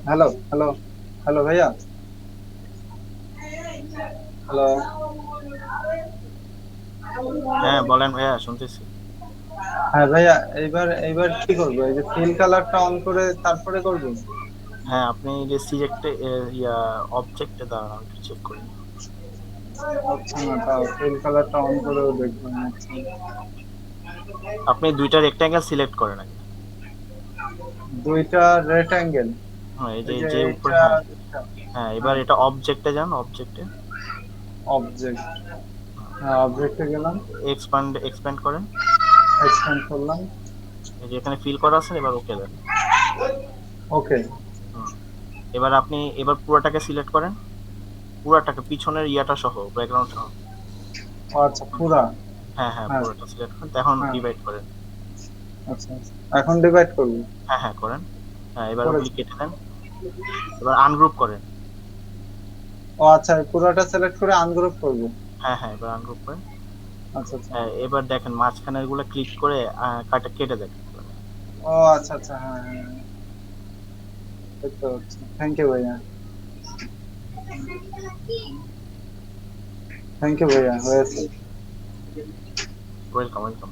হ্যালো হ্যালো হ্যালো ভাইয়া, হ্যালো। হ্যাঁ বলেন ভাইয়া, শুনতেছি। হ্যাঁ ভাইয়া, এইবার এইবার কি করবো? এই যে ফিল কালারটা অন করে তারপরে করবো? হ্যাঁ, আপনি যে সিলেক্টে ইয়া অবজেক্টে দাঁড়ান, আমি একটু চেক করি। আচ্ছা, না তাও ফিল কালারটা অন করেও দেখবেন। আচ্ছা, আপনি দুইটা রেক্ট্যাঙ্গেল সিলেক্ট করেন আগে। দুইটা রেক্ট্যাঙ্গেল, হ্যাঁ, এই এই যে যে যে উপরে, এইটা হ্যাঁ এটা। হ্যাঁ, এবার হ্যাঁ, এটা অবজেক্টে যান, অবজেক্টে অবজেক্ট। হ্যাঁ, অবজেক্টে গেলাম, এক্সপ্যান্ড করেন। এক্সটেন্ড করলাম। এই যে এখানে ফিল করা আছে, এবার ওকে দেন। ওকে। হুম। এবার আপনি এবার পুরোটাকে সিলেক্ট করেন, পুরোটাকে পিছনের ইয়াটা সহ, ব্যাকগ্রাউন্ড সহ। আচ্ছা, পুরা। হ্যাঁ হ্যাঁ, হ্যাঁ পুরোটা সিলেক্ট করেন, এখন হ্যাঁ, ডিভাইড করেন। আচ্ছা আচ্ছা। এখন ডিভাইড করবো? হ্যাঁ হ্যাঁ করেন। হ্যাঁ, এবার ওগুলি করেছি। কেটে দেন, এবার আনগ্রুপ করেন। ও আচ্ছা, পুরাটা সিলেক্ট করে আনগ্রুপ করবো। হ্যাঁ হ্যাঁ, এবার আনগ্রুপ করেন। আচ্ছা আচ্ছা। হ্যাঁ, এবার দেখেন মাঝখানের গুলো ক্লিক করে কাটা কেটে দেন। ও আচ্ছা আচ্ছা, হ্যাঁ হ্যাঁ হ্যাঁ, দেখতে পাচ্ছি। থ্যাংক ইউ ভাইয়া, থ্যাংক ইউ ভাইয়া, হয়েছে। Welcome welcome.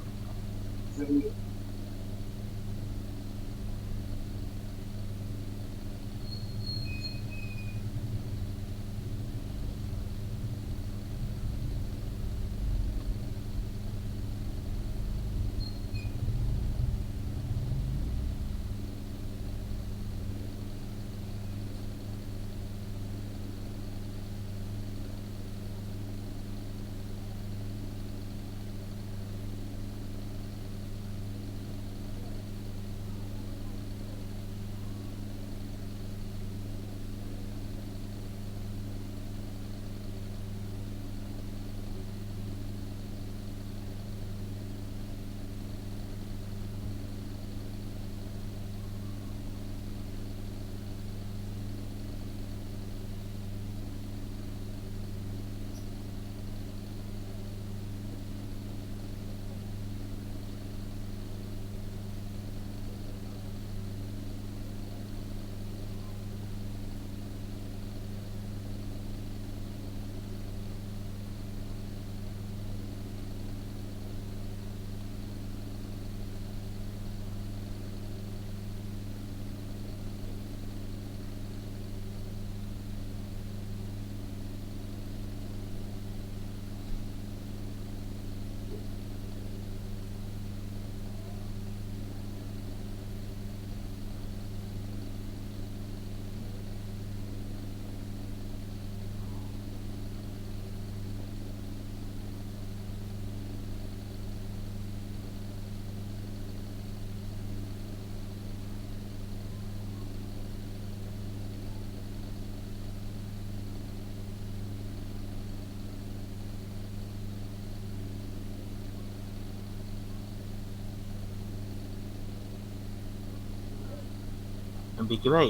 বিকি ভাই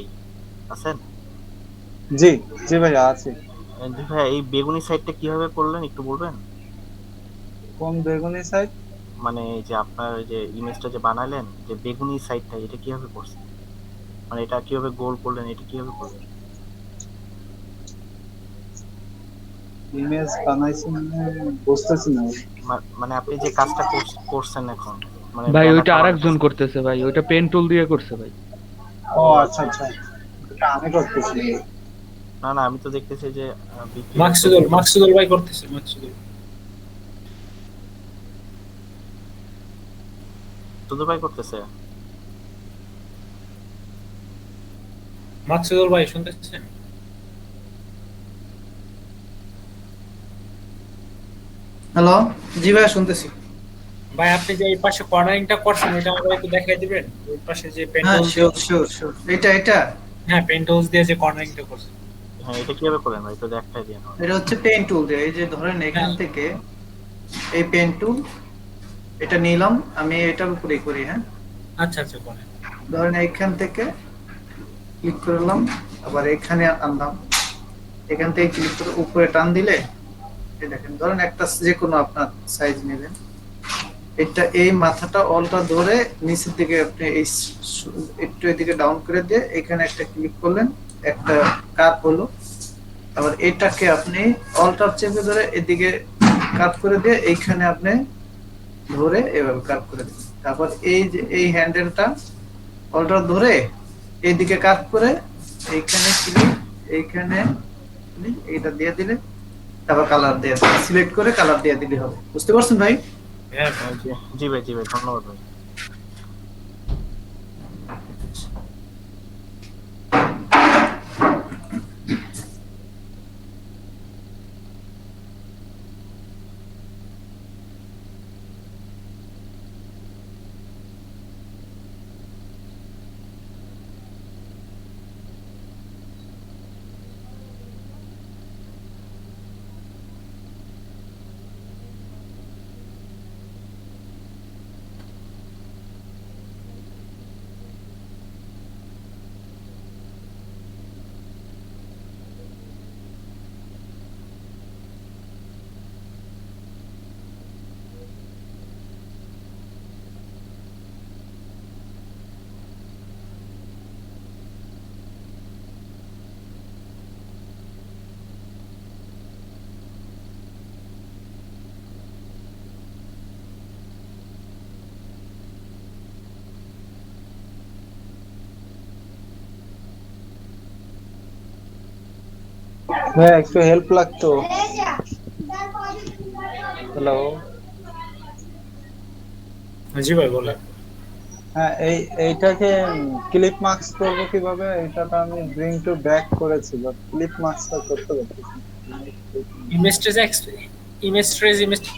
আছেন? জি জি ভাইয়া, আছি। জি ভাই, এই বেগুনি সাইডটা কিভাবে করলেন একটু বলবেন? কোন বেগুনি সাইড? মানে এই যে আপনার যে ইমেজটা যে বানালেন, যে বেগুনি সাইডটা, এটা কিভাবে করছেন? মানে এটা কিভাবে গোল করলেন, এটা কিভাবে করলেন? ইমেজ বানাইছি মানে বুঝতেছি না। মানে আপনি যে কাজটা করছেন এখন, মানে ভাই ওইটা ব্যানারটা আরেকজন বানাইতেছেন। করতেছে ভাই, ওইটা পেন টুল দিয়ে করছে ভাই। ও ও আচ্ছা আচ্ছা। আচ্ছা, এটা আমি করতেছি। না না, আমি তো দেখতেছি যে বিকি মাকসুদুল করতেছে। মাকসুদুল ভাই করতেছে, মাকসুদুল। শুধু ভাই করতেছে। মাকসুদুল ভাই শুনতেছেন? হ্যালো, জি ভাই শুনতেছি। ভাই আপনি যে এই পাশে কর্নারিংটা করছেন ওটা আমাকে একটু দেখাই দিবেন? ওই পাশে যে হ্যাঁ, পেন্টুলস দিয়ে, শিওর শিওর শিওর, এটা এটা হ্যাঁ পেন্টুলস দিয়ে যে কর্নারিংটা করছেন। হ্যাঁ, এটা কিভাবে করেন ভাই, একটু দেখাই দিন আমাকে। এটা হচ্ছে পেন টুল দিয়ে, এই যে ধরেন এখান হ্যাঁ থেকে এই পেন টুল এটা নিলাম, আমি এটার উপরে করি, হ্যাঁ। আচ্ছা আচ্ছা, করেন। ধরেন এখান থেকে ক্লিক করলাম, আবার এখানে আনলাম, এখান থেকে ক্লিক করে উপরে টান দিলে এই দেখেন, ধরেন একটা যে কোনো আপনার সাইজ নেবেন, এটা এই মাথাটা অলটা ধরে নিচের দিকে আপনি এই একটু এদিকে ডাউন করে দিয়ে এখানে একটা ক্লিক করলেন, একটা কার্ভ হলো। আবার এটাকে আপনি অলটার চেপে ধরে এদিকে কার্ভ করে দিয়ে এইখানে আপনি ধরে এভাবে কার্ভ করে দিন। তারপর এই যে এই হ্যান্ডেলটা অলটার ধরে এইদিকে কার্ভ করে এইখানে ক্লিক, এইখানে এইটা দিয়ে দিলে তারপর কালার দিয়ে সিলেক্ট করে কালার দিয়ে দিলে হবে। বুঝতে পারছেন ভাই? হ্যাঁ জি ভাই ধন্যবাদ ভাই। ভাই একটু হেল্প লাগতো। হ্যালো। জি ভাই বলেন। হ্যাঁ, এইটাকে ক্লিপ মার্কস করবো কিভাবে? এটাটা আমি ব্রিং টু ব্যাক করেছি, বাট ক্লিপ মার্কসটা করতে পারতেছি না। ইমেজ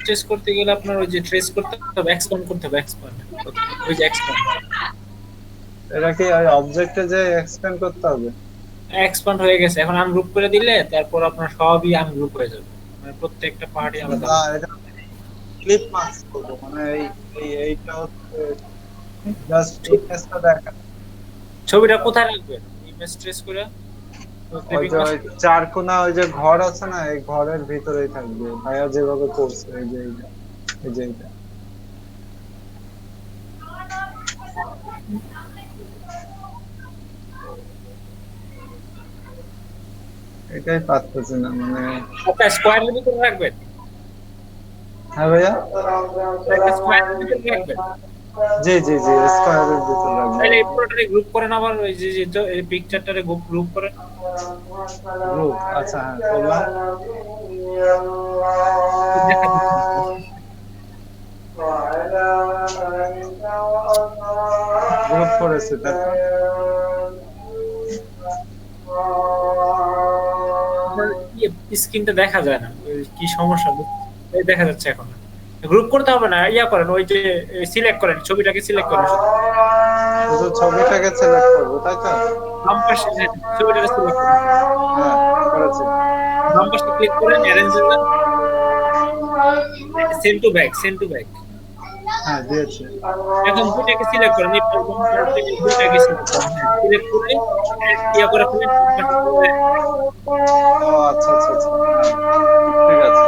ট্রেস করতে গেলে আপনার ওই যে ট্রেস করতে হবে, এক্সপ্যান্ড করতে হবে, এক্সপ্যান্ড ওই যে এক্সপ্যান্ড এটা কি ওই অবজেক্টে যে এক্সপ্যান্ড করতে হবে? এক্সপ্যান্ড হয়ে গেছে, এখন আনগ্রুপ করে দিলে তারপর আপনার সবই আনগ্রুপ হয়ে যাবে, মানে প্রত্যেকটা পার্টি আলাদা। না, এটা ক্লিপ মার্কস করবো, মানে এইটা হচ্ছে জাস্ট ইমেজটা দেখা। ছবিটা কোথায় রাখবেন ইমেজ ট্রেস করে? ওই যে ওই চার কোণা ওই যে ঘর আছে না, এই ঘরের ভিতরেই থাকবে ভাইয়া যেভাবে করছে। এই যে এইটা এটাই পারতেছি না, মানে। একটা স্কোয়ারের ভিতরে রাখবেন। হ্যাঁ ভাইয়া, একটা স্কোয়ারের ভিতরে রাখবেন। জি স্কোয়ারের ভিতরে রাখবো। তাহলে এই পুরোটাকে গ্রুপ করেন, আবার ওই যে এই পিকচারটারে গ্রুপ করেন। গ্রুপ, আচ্ছা হ্যাঁ করলাম। গ্রুপ করেছে, তারপর স্ক্রিনটা দেখা যায় না, কি সমস্যা? এই দেখা যাচ্ছে এখন। গ্রুপ করতে হবে না, ইয়া করেন, ওই যে সিলেক্ট করেন, ছবিটাকে সিলেক্ট করেন, শুধু ছবিটাকে সিলেক্ট করবো, তাই তো? বাম পাশে ছবিটাকে সিলেক্ট করেন, হ্যাঁ করেছি। বাম পাশে ক্লিক করেন, অ্যারেঞ্জ যান, সেন্ড টু ব্যাক। হ্যাঁ দিয়েছি। এখন দুইটাকে সিলেক্ট করেন, এই দুইটাকে সিলেক্ট করেন, সিলেক্ট করে ইয়া করে ফেলেন। ও আচ্ছা, ঠিক আছে।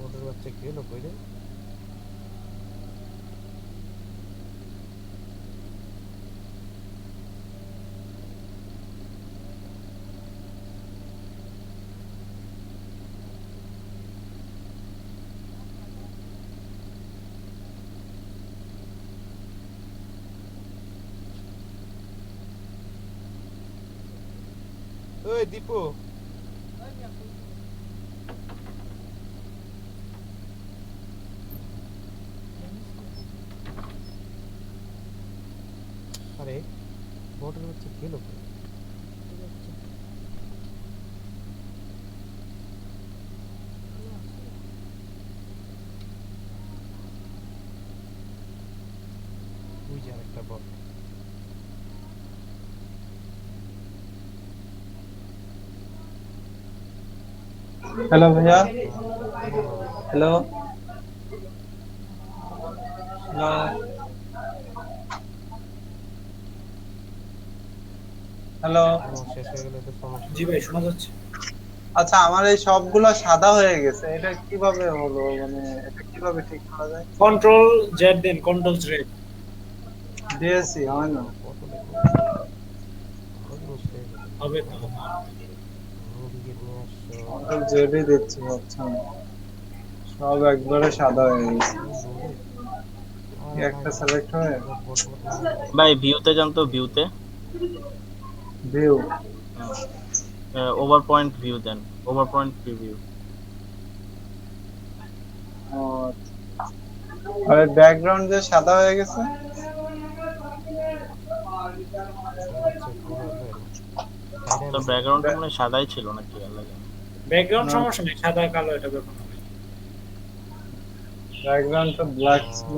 ওদের বাচ্চা কি হলো কইলে? ওই দীপু, আরে বটের বাচ্চা কি হলো? ওই যে আরেকটা বট। हेलो भैया, हेलो हेलो, হ্যালো। শেষ হয়ে গেলে তো সমস্যা। জি ভাই শোনা যাচ্ছে। আচ্ছা, আমার এই সবগুলো সাদা হয়ে গেছে, এটা কিভাবে হলো? মানে এটা কিভাবে ঠিক করা যায়? Control Z then, control Z DSC হয় না? কত দেখো আরো জিনিস হয়ে গেল। হবে তো। মুরগি নিয়ে আসছো, কন্ট্রোল জেডই দিচ্ছি, হচ্ছে না। সব একবারে সাদা হয়ে গেছে, একটা সিলেক্ট হয়ে। ভাই ভিউতে যান তো, ভিউতে ভিউ, ওভার পয়েন্ট ভিউ দেন, ওভার পয়েন্ট প্রিভিউ। আর ব্যাকগ্রাউন্ড যে সাদা হয়ে গেছে। তো ব্যাকগ্রাউন্ডটা মানে সাদাই ছিল নাকি আলাদা? ব্যাকগ্রাউন্ড সমস্যা নেই, সাদা কালো এটা ব্যাপার না। ব্যাকগ্রাউন্ড তো ব্ল্যাক ছিল।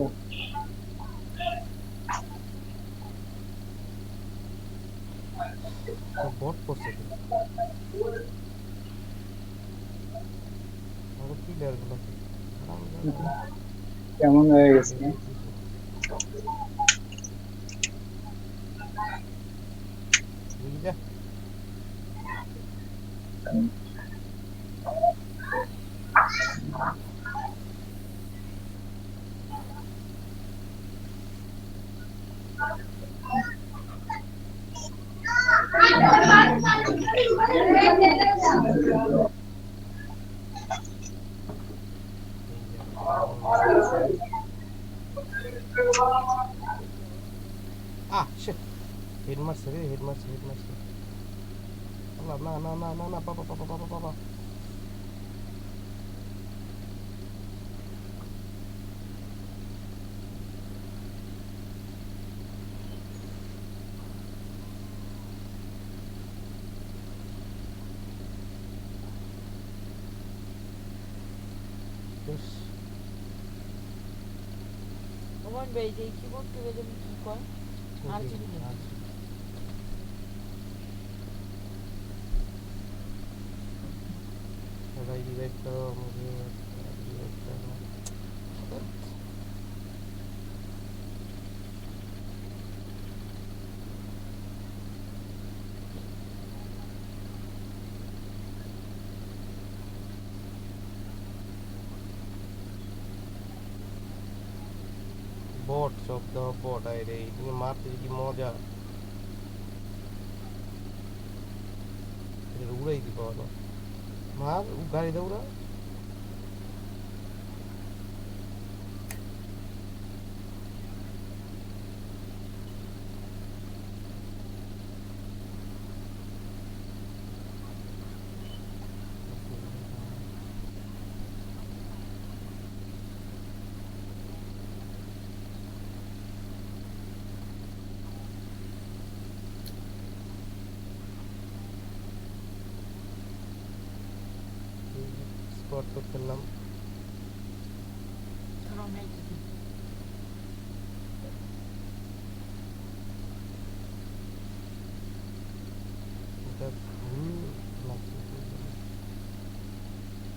বট করছে কি? আরো পিলার গুলো কেমন হয়ে গেছে? বুঝলে? শিট হেড মারছে রে হেড মারছে আল্লাহ, না না না না না বাবা বাবা বাবা বাবা বেশ ওমান ভাই যে কি করতে গেলে কি কয় আর কি না भाई रिवाइव करो मुझे रिवाइव करना বট সব দাও বট আই রে তুমি মারতে কি মজা এটা উড়াই দিব না মার গাড়ি দৌড়া স্পট তো খেললাম এটা ভুল লাগছে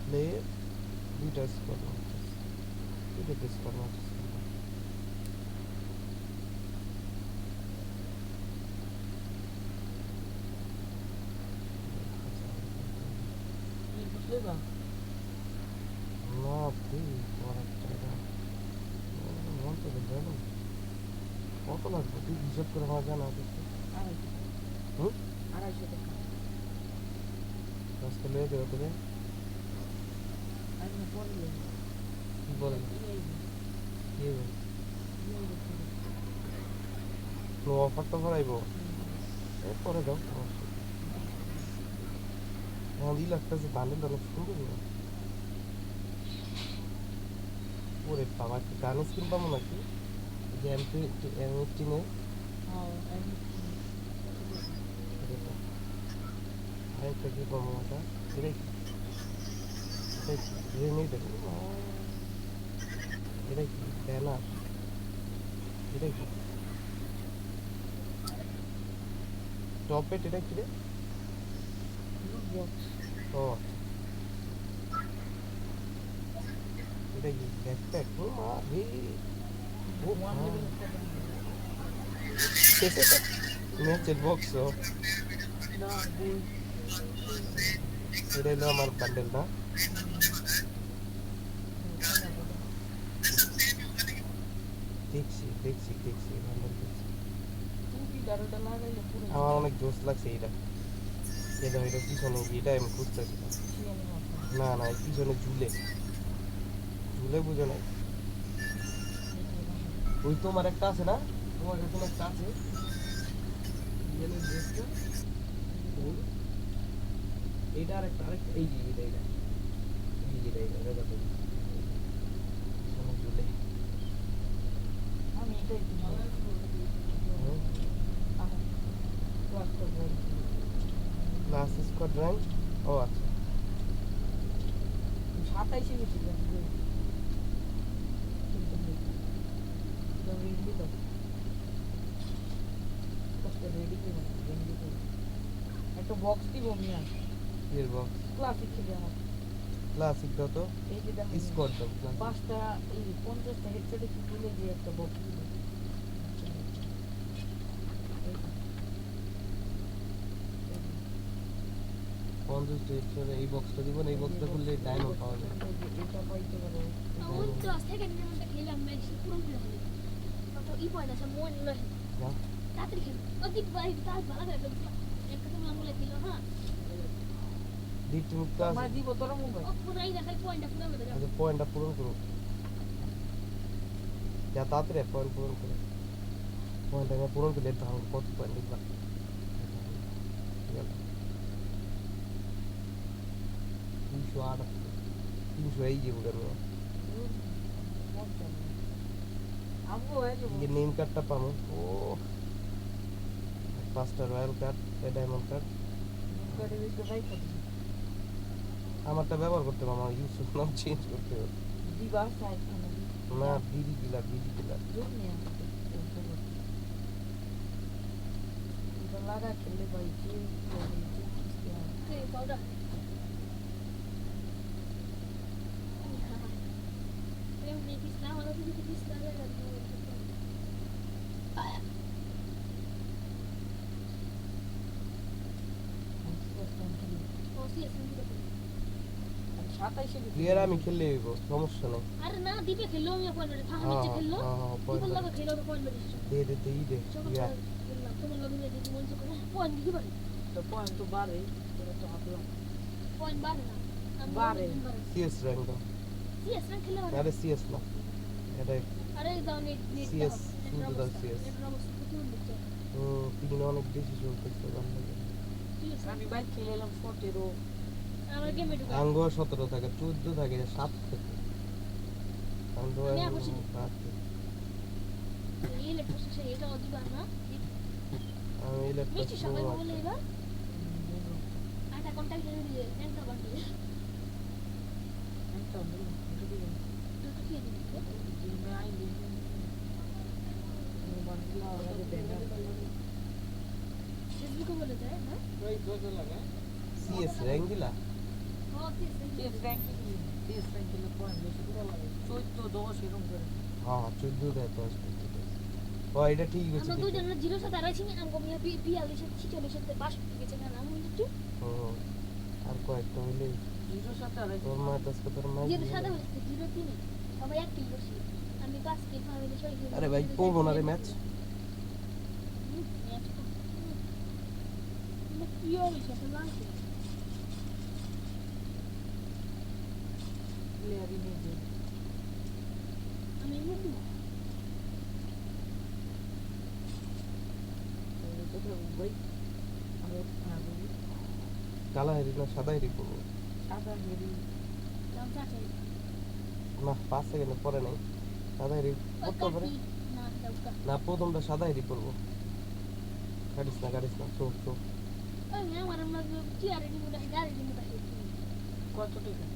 প্লে দুইটা স্কোয়াড মারতেছে দুইটা স্কোয়াড মারতেছে বুঝলে না প্লিজ তোমার একটা মন তো দেখো কত লাগবে তুই হিসাব করে আমার জানা কিছু হুম 250 টাকা আজকে লেগে দেবো তোকে আমি বললে কি বলেন কি নো অফার তো ভরাইবো পরে দাও আমার লাগতেছে বান্ডেল অনেক সুন্দর না ওরে বাবা কি গান স্কিন পাবো নাকি যে M15 এ আরেকটা কি পাবো ওটা এটাই গ্রেনেড এটাই কি ব্যানার এটাই কি টপেট এটা কি রে ও এটা কি ব্যাকপ্যাক ও মা রে ও ম্যাচের বক্স এটা হলো আমার বান্ডেল না দেখছি বান্ডেল দেখছি আমার অনেক জোশ লাগছে এটা এটা এটা পিছনে এটা আমি খুঁজতেছিলাম না না পিছনে ঝুলে বুঝো না ওই তোমার একটা আছে না তোমার কাছে একটা আছে এইটা আরেকটা এই যে এটা ঝুলে আমি এটাই লাস্ট স্কোয়াড র্যাঙ্ক ও আচ্ছা 27 এ গেছি একটা বক্স দিব মিয়া এর বক্স ক্লাসিক ছিল আমার ক্লাসিক দাও তো এই যে দেখেন স্কোয়াড দাও পাঁচটা এই 50টা হেডসেটে কি তুলে দিয়ে একটা বক্স দিব এই বক্সটা দিব না এই বক্সটা খুললে ডায়মন্ড পাওয়া যায় এটা পাইতে পারো ওই তো সেকেন্ডের মধ্যে খেলাম ম্যাচ পুরো পুরো হলো কত ই পয়েন্ট আছে মন লয় না তাড়াতাড়ি খেল অতি ভাই তার ভালো লাগে একটা তো মামুলে দিল হ্যাঁ ডিপটি মুক্ত আছে মানে দিব তোর মোবাইল ও পুরাই দেখাই পয়েন্টটা পুরো হয়ে যাবে আচ্ছা পয়েন্টটা পূরণ করো যা তাড়াতাড়ি পয়েন্ট পূরণ করো পয়েন্ট আমি পূরণ করে দিতে হবে কত পয়েন্ট লিখবা তিনশো আট 300 এই যাবো কেন আমগো হয়ে যাবো ये नेम कार्डটা পাবো ও 5টা royal card a diamond card করে দিতে ভাই কত আমারটা ব্যবহার করতে হবে আমার ইউজ নাম চেঞ্জ করতে হবে দিবা সাইড খানা না বিডি কিলার দুনিয়া এটা লাগা খেলে ভাই কি এই পাউডার প্রেম নেই কিছু না হলো কিছু কিছু লাগে প্লেয়ার আমি খেললে হইব সমস্যা নাই আরে না দিবে খেললো আমি পয়েন্ট থাকা নিচে খেললো দিবে লাগে খেললো পয়েন্ট বেশি দে ইয়া তোমার লগে দিতে মন করে পয়েন্ট দিতে পারে তো পয়েন্ট তো বাড়ে তোরা তো হাতলা পয়েন্ট বাড়ে না বাড়ে সিএস র্যাঙ্ক দাও সিএস র্যাঙ্ক খেলে আরে সিএস না এটা আরে দাও নেট সিএস শুধু দাও সিএস এটা অবস্থা প্রচুর দিচ্ছে তিন অনেক বেশি চলতেছে ভালো লাগে আমি বাইক খেলাম 14 আমার গেমে ঢুকে আঙ্গো 17 থাকে 14 থাকে 7 থাকে আঙ্গো এই ইলেকট্রিক সে এটা দিবা না আমি ইলেকট্রিক মিষ্টি সবাই বলে এবার আটা কন্টাক্ট করে দিয়ে একটা বাকি একটা বল দুটো কি দিবে দিনে আই দিনে বাংলা আর দেনা ফেসবুকে বলে দেয় হ্যাঁ ওই তো লাগা সিএস র্যাঙ্ক দিলা সিএস র্যাঙ্কিং সিএস র্যাঙ্কিং এর পয়েন্ট বেশি করে লাগে 14 10 এরকম করে হ্যাঁ 14 দেয় তো ও এটা ঠিক আছে আমরা দুইজন জিরো সাথে আড়াইছি আমি কমিয়া পিয়ালিশ ছিচল্লিশ সাথে পাস গেছে না আমি একটু আর কয়েকটা হইলে 0 সাথে আড়াই তোর মা আজকে তোর মা জিরো সাথে হচ্ছে জিরো তিন সবাই এক কিল করছি আমি 5 কিল ফামিলি ছয় কিল আরে ভাই পড়বো না রে ম্যাচ কি হইছে তো লাগছে প্লেয়ারই নেই যে আমি মুখি তো ভাই আমি কালা হেরি না সাদা হেরি করবো সাদা হেরি নাম চাচা না 5 সেকেন্ড পরে নাই সাদা হেরি করতে পারে না দাউকা না প্রথমটা সাদা হেরি করবো গাড়িস না চো আমি আমার মধ্যে কি আর রেডি মুডা গাড়ি রেডি মুডা কত টাকা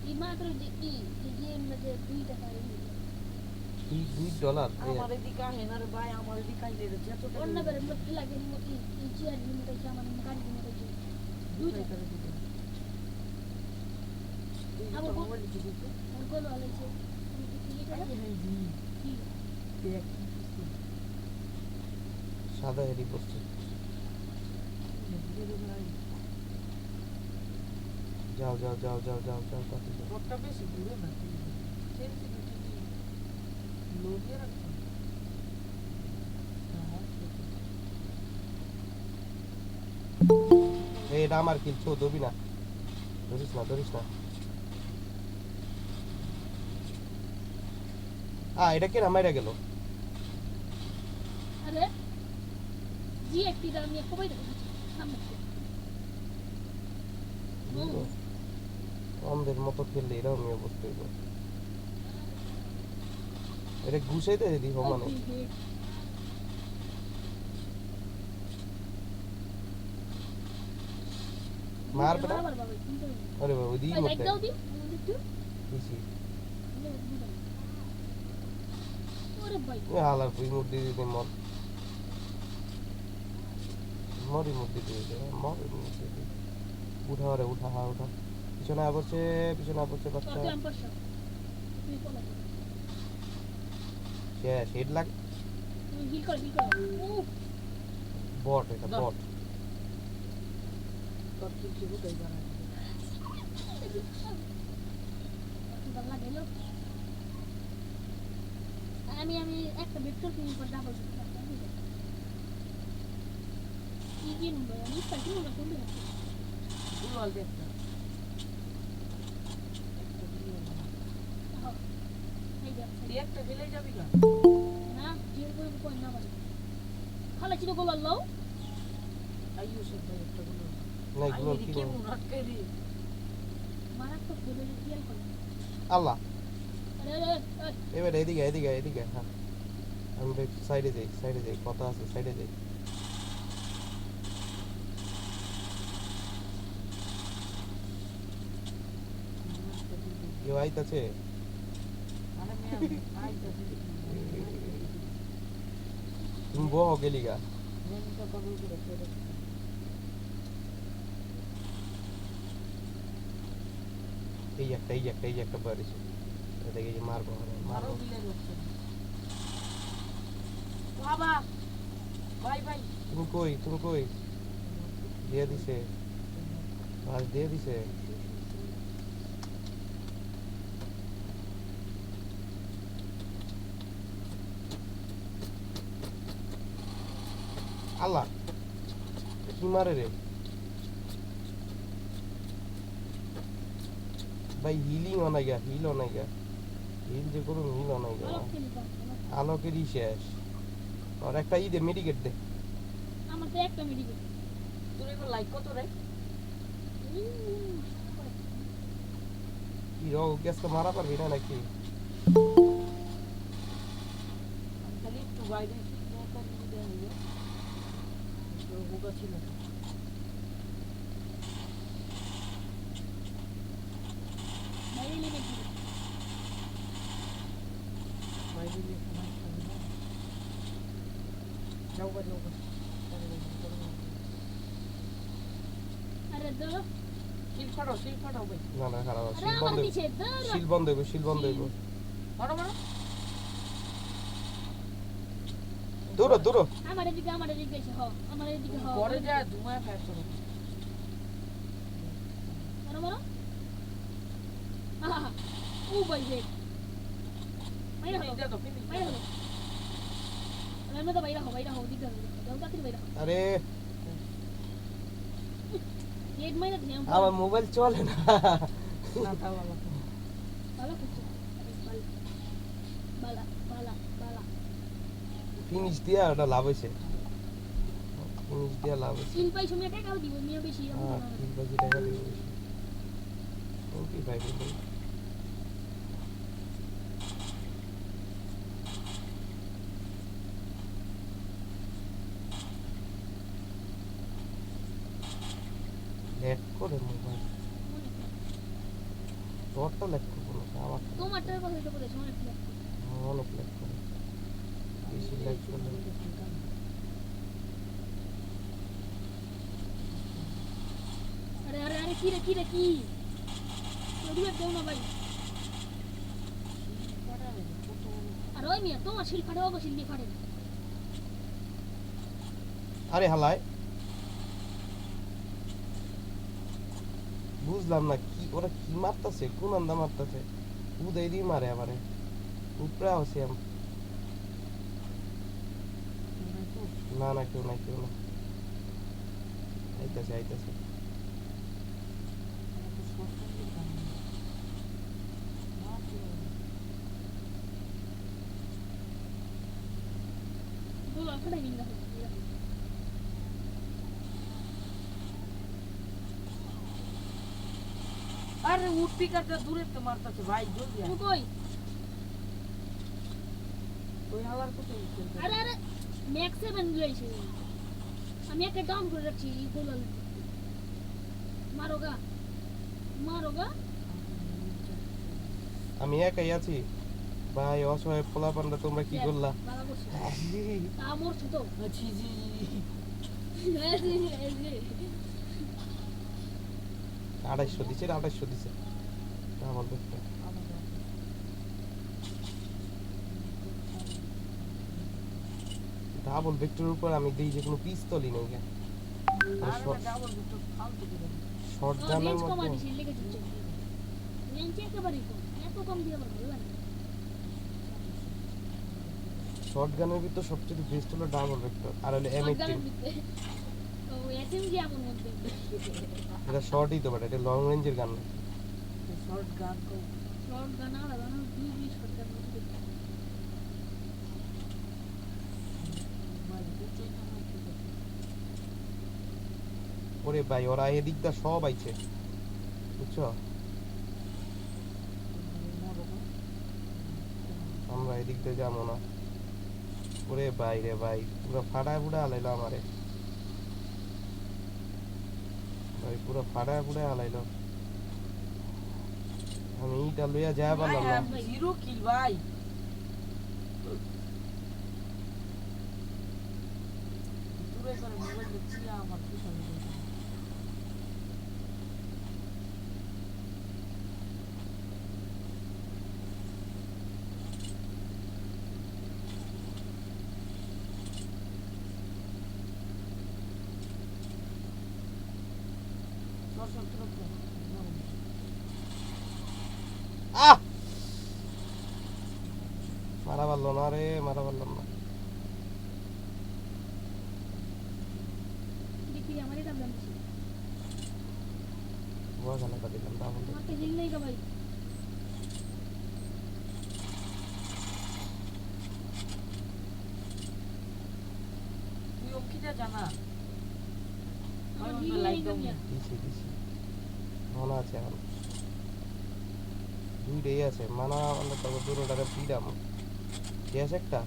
এই মাত্র যে কি যে গেম মধ্যে 2 টাকা $2 আমার এদিকে হেনার ভাই আমার এদিকে আইলে যত টাকা অন্য বের মত লাগে এই চেয়ার রেডি মুডা আমার গাড়ি রেডি মুডা 2 টাকা দিতে আমার মোবাইল দিতে আর গোল আলাইছে কি টাকা কি দেখ সাদা হেরি করছে যাও রোডটা বেশি দূরে না লোডিয়ে রাখছেন এটা আমার কিল ছো দবি না ধরিস না এটা কে মাইরা গেল আরে জি একটি দাম নিয়ে কই দাও সামনে আমাদের মতো খেললে এরকম অবস্থা হইব এটা ঘুষাইতে দিদি মানে মার বেটা আরে বাবা ওই দিই মত দিছি ওরে ভাই হালার পুই মুড়ি দিতে মরি মুড়ি দিতে উঠা পিছনে আবরছে বাচ্চা শেড লাগ হিল কর বট এটা বট তোর কিছু বুঝাই জানা আমি একটা ভেক্টর কিনি পর ডাবল কি নুন ভাই আমি পাইছি না কোন দিন গুগল দেখ না একটা দিলে যাবি না না জিও করে কোন না মানে খালা চিনো গোল আল্লাহ আইও সব একটা গুলো না এগুলো কি কি মুরাদ করি মারা তো বলে দিয়াল করে আল্লাহ আরে এবার এদিকে হ্যাঁ আমি সাইডে যাই কথা আছে সাইডে যাই কেউ আইতাছে মানে মিয়া আইতা তুমি বহ গেলি গা নেনটা পাগল করে ফেলে এই একটা বাড়িছে এটাকে যে মারবো মারো দিলে রক্ষে বাবা ভাই তুমি কই দিয়ে দিছে আজ দিয়ে দিছে আল্লাহ কি মারে রে ভাই হিলিং অনাইগা হিল যে করুন হিল অনাইগা আলোকেরই শেষ আর একটা দে মেডিকেট দে আমার তো একটা মেডিকেল তোর এবার লাইক কত রে কি রো গ্যাসকে মারা পারবি না নাকি খালি একটু বাইরে নৌকা দিয়ে দেয় তোর বোকা ছিল বাইরে লেগে ছিল বাইরে দিয়ে সময় খাবি না নৌকা আরে দাও শিল ফাটাও ভাই না খারাপ আরে শিল আমার বন্ধ নিচে দাও শিল বন্ধ হইব মারো দূর আমার এদিকে এসে হ আমার এদিকে হ পরে যা ধুমায় ফায়ার করো মারো আহা ও ভাই রে বাইরে হলো এটা তো ফিনিশ বাইরে হলো আমি তো বাইরে হো দিকে দাও তাড়াতাড়ি বাইরে আরে গেট মাইরা দিলাম আমার মোবাইল চলে না না তা ভালো ভালো করছো বালা ফিনিশ দিয়া ওটা লাভ হইছে তিন পাই সময় টাকাও দিব মিয়া বেশি হ্যাঁ 3 টাকা দিব ওকে ভাই লেট করে মোবাইল তোরটা লেট করবো না আমার তোমারটার কথা তো বলেছ অনেক অনেক লেট করে বেশি লেট করলে আরে কি ওদিকে দেও না ভাই আর ওই মিয়া তোমার শিল ফাটাও গো শিল দিয়ে ফাটে আরে হালায় বুঝলাম না কি ওরা কি মারতাছে কোন আন্দা মারতাছে উদয় দিয়ে মারে আমারে উপরে আছে না কেউ না আইতাছে বলো ফাটাই দিন না আরে উড পিকারটা দূরে তো মারতাছে ভাই জলদি তুমি কই ওই হালার কোথায় আরে ম্যাক্স 7 লইছে আমি একটা ডাউন করে রাখছি বলল মারোগা আমি একাই আছি ভাই অসহায় পোলা পান্ডা তোমরা কি করলা ভালো করছো তা মরছো তো জি 250 দিছে আমার দেখতে ডাবল ভেক্টরের উপর আমি দেই যে কোনো পিস্তলই নেই কেন শর্ট গানের রেঞ্জ কমা মধ্যে দিছি লেগে দিচ্ছে রেঞ্জ একেবারে কম এত কম দিয়ে আমার ভালো লাগে শর্ট গানের ভিতর সবচেয়ে বেস্ট হলো ডাবল ভেক্টর আর হলো M18 ও এসএমজি আমার মধ্যে এটা শর্টই তো বাট এটা লং রেঞ্জের গান না শর্ট গান কো শর্ট গান আলাদা না দুই শর্ট গান মধ্যে ওরে ভাই ওরা এদিকটা সব আইছে বুঝছো আমরা এদিক দিয়ে যাবো না ওরে ভাই রে ভাই পুরো ফাটায় ফুটা আলাইলো আমারে ভাই পুরো ফাটায় ফুটা আলাইলো আমি ইটা লইয়া যায় পারলাম না জিরো কিল ভাই দূরে করে মোবাইল দেখছি আমার পিছনে মারা পারলো না রে মারা পারলাম না দেখি আমারই দাম দিছি বড় গানটা দিলাম দাম আমাকে হিল নাই কা ভাই তুই অঙ্কিতা জানা আমার হিল নাই কা দিছি মনে আছে এখন দুইটাই আছে মানা আমরা তবে দুটোটারে পিডাম গ্যাস একটা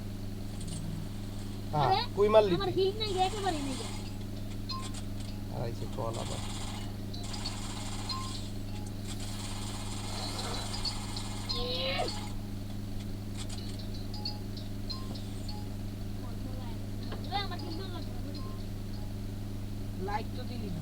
হ্যাঁ কই মারলি আমার হিল নাই একেবারে নাই আর আইছে কল আবার আমার হিল না লাইক তো দিলি না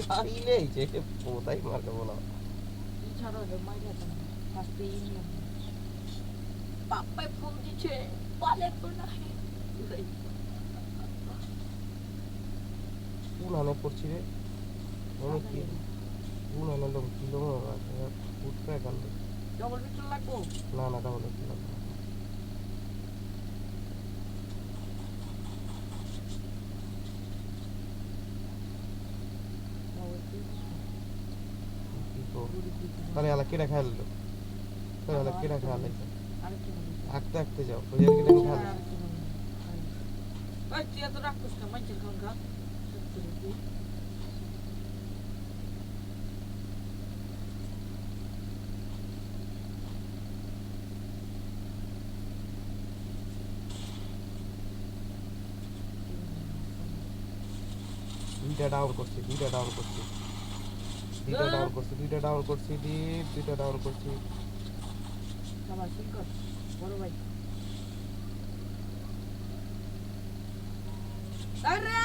দাঁড়িয়ে যে কোথায় মারতে বলা ছাড়ো রে মাইরা তো ফাস্টে ইউনিয়ন পাপাই ফোন দিচ্ছে বলে কোনা কোন আনে পড়ছি রে অনেক কি কোন আনে লোক কিলো উঠবে কাল ডবল বিটল লাগবো না না ডাবল কিলো তাহলে আলা কেডা খাইলো তাহলে আলা কেডা খাইলো আঁকতে আঁকতে যাও বুঝে কেডা খাইলো ওই তুই এত রাখছিস না মাইকেল গঙ্গা দুইটা ডাউন করছি দুইটা ডাউন করছি দুইটা ডাউন করছি দুইটা ডাউন করছি দুইটা ডাউন করছি বাবা সিঙ্কর বড় ভাই अरे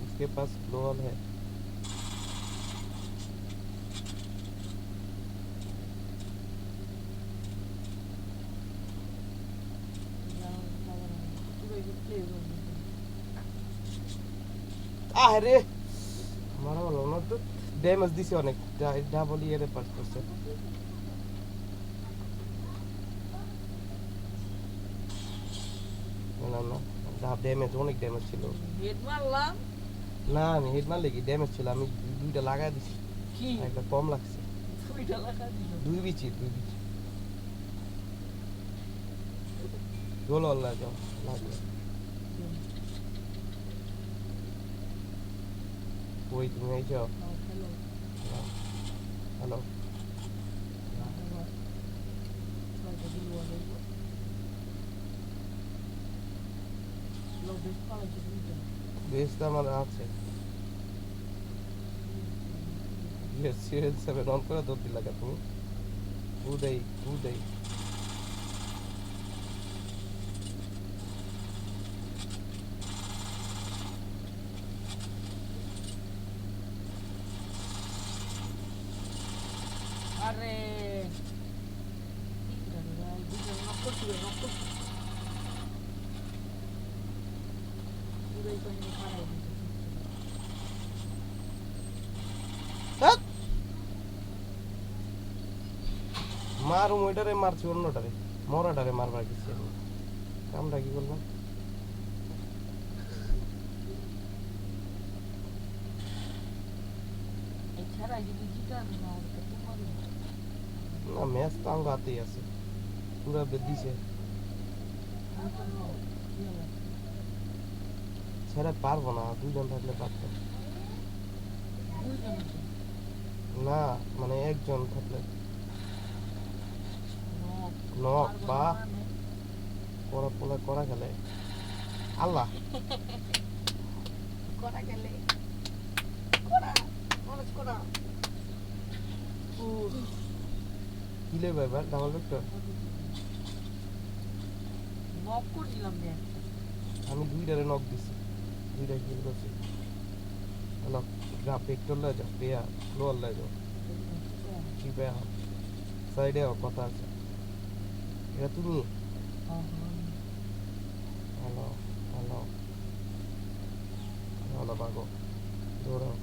इसके पास ग्लोअल है আরে মারা বলো না তো ড্যামেজ দিছে অনেক ডাবল ইয়ারে পাস করছে না না ড্যামেজ অনেক ড্যামেজ ছিল হেড মারলাম না আমি হেড মারলে কি ড্যামেজ ছিল আমি দুইটা লাগাই দিছি কি একটা কম লাগছে দুইটা লাগাই দিল দুই বিচি গোল আল্লাহ যাও লাগবে ওই তুমি এই যাও হ্যালো বেসটা আমার আছে সিরিয়াল 7 অন করে দৌড় দিলা তুমি উদয় আরে মারুম ওইটারে মারছি অন্যটারে মরাটারে মারবার গেছি আমি কামটা কি করলাম না ম্যাচ তো আমার হাতেই আছে পুরা দিছে ছেড়ে পারবো না 2 জন থাকলে পারতাম না মানে একজন থাকলে নক বা করা খেলে আল্লাহ কিলে ভাইবার ডাবল ভেক্টর আমি 2টারে নক দিছি 2টা কিল করছি হ্যালো গ্রাফ ভেক্টর লয়ে যাও পেয়া ফ্লোর লয়ে যাও কি পেয়া সাইডে কথা আছে এটা তুমি হ্যালো হ্যালো হ্যালো বাগো দৌড়াও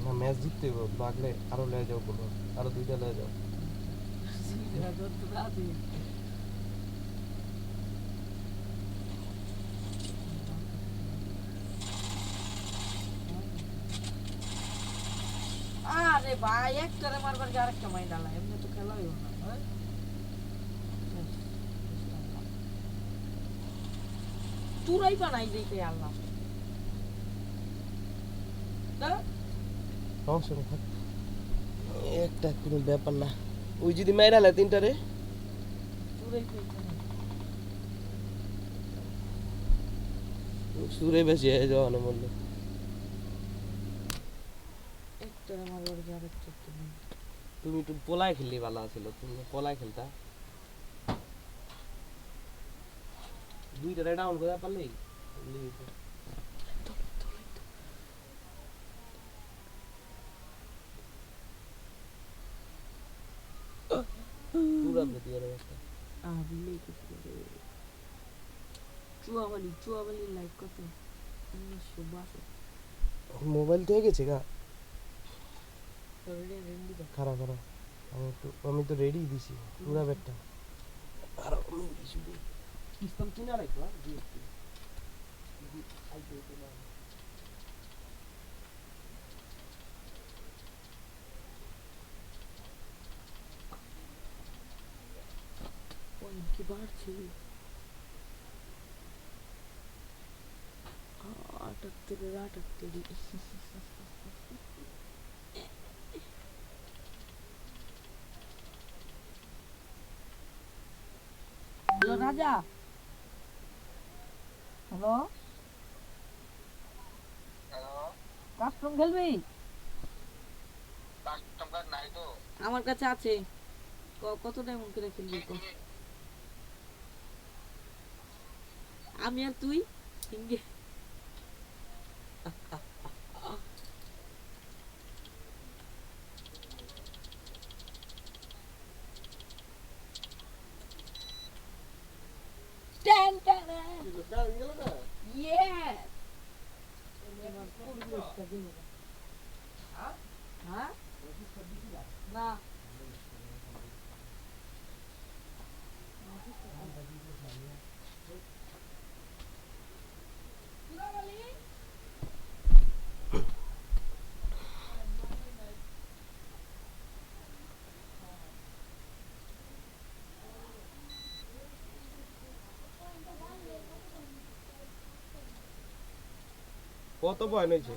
না ম্যাচ জিততে হবে লাগলে আরো লয়ে যাও বলো আরো 2টা লয়ে যাও আরে ভাই একটারে মারবার কি আরেকটা মাই ডালা এমনি তো খেলাই না তুরাই বানাই দিতে আল্লাহ সমস্যা নেই একটা কোনো ব্যাপার না ওই যদি মাইরালে 3টারে সুরে বেশি হয়ে যাওয়া না বললো তুমি একটু পোলায় খেললে ভালো ছিল তুমি পোলায় খেলতা 2টারে ডাউন করে পারলেই পুরা বেদিয়ে রে চুয়াবালি লাইক কত 1962 মোবাইল থেকে গেছে গা খারাপ আমি তো রেডি দিছি পুরা ব্যাটটা আর আমি দিছি কিস্তাম কিনা রাখবা কি বাড়ছে 78 রাজা হ্যালো কাস্টম খেলবি আমার কাছে আছে কত ডায়মন্ড করে খেলবি আমি আর তুই ইংগে Yes. Huh? Nah. কত পয়েন্ট হয়েছে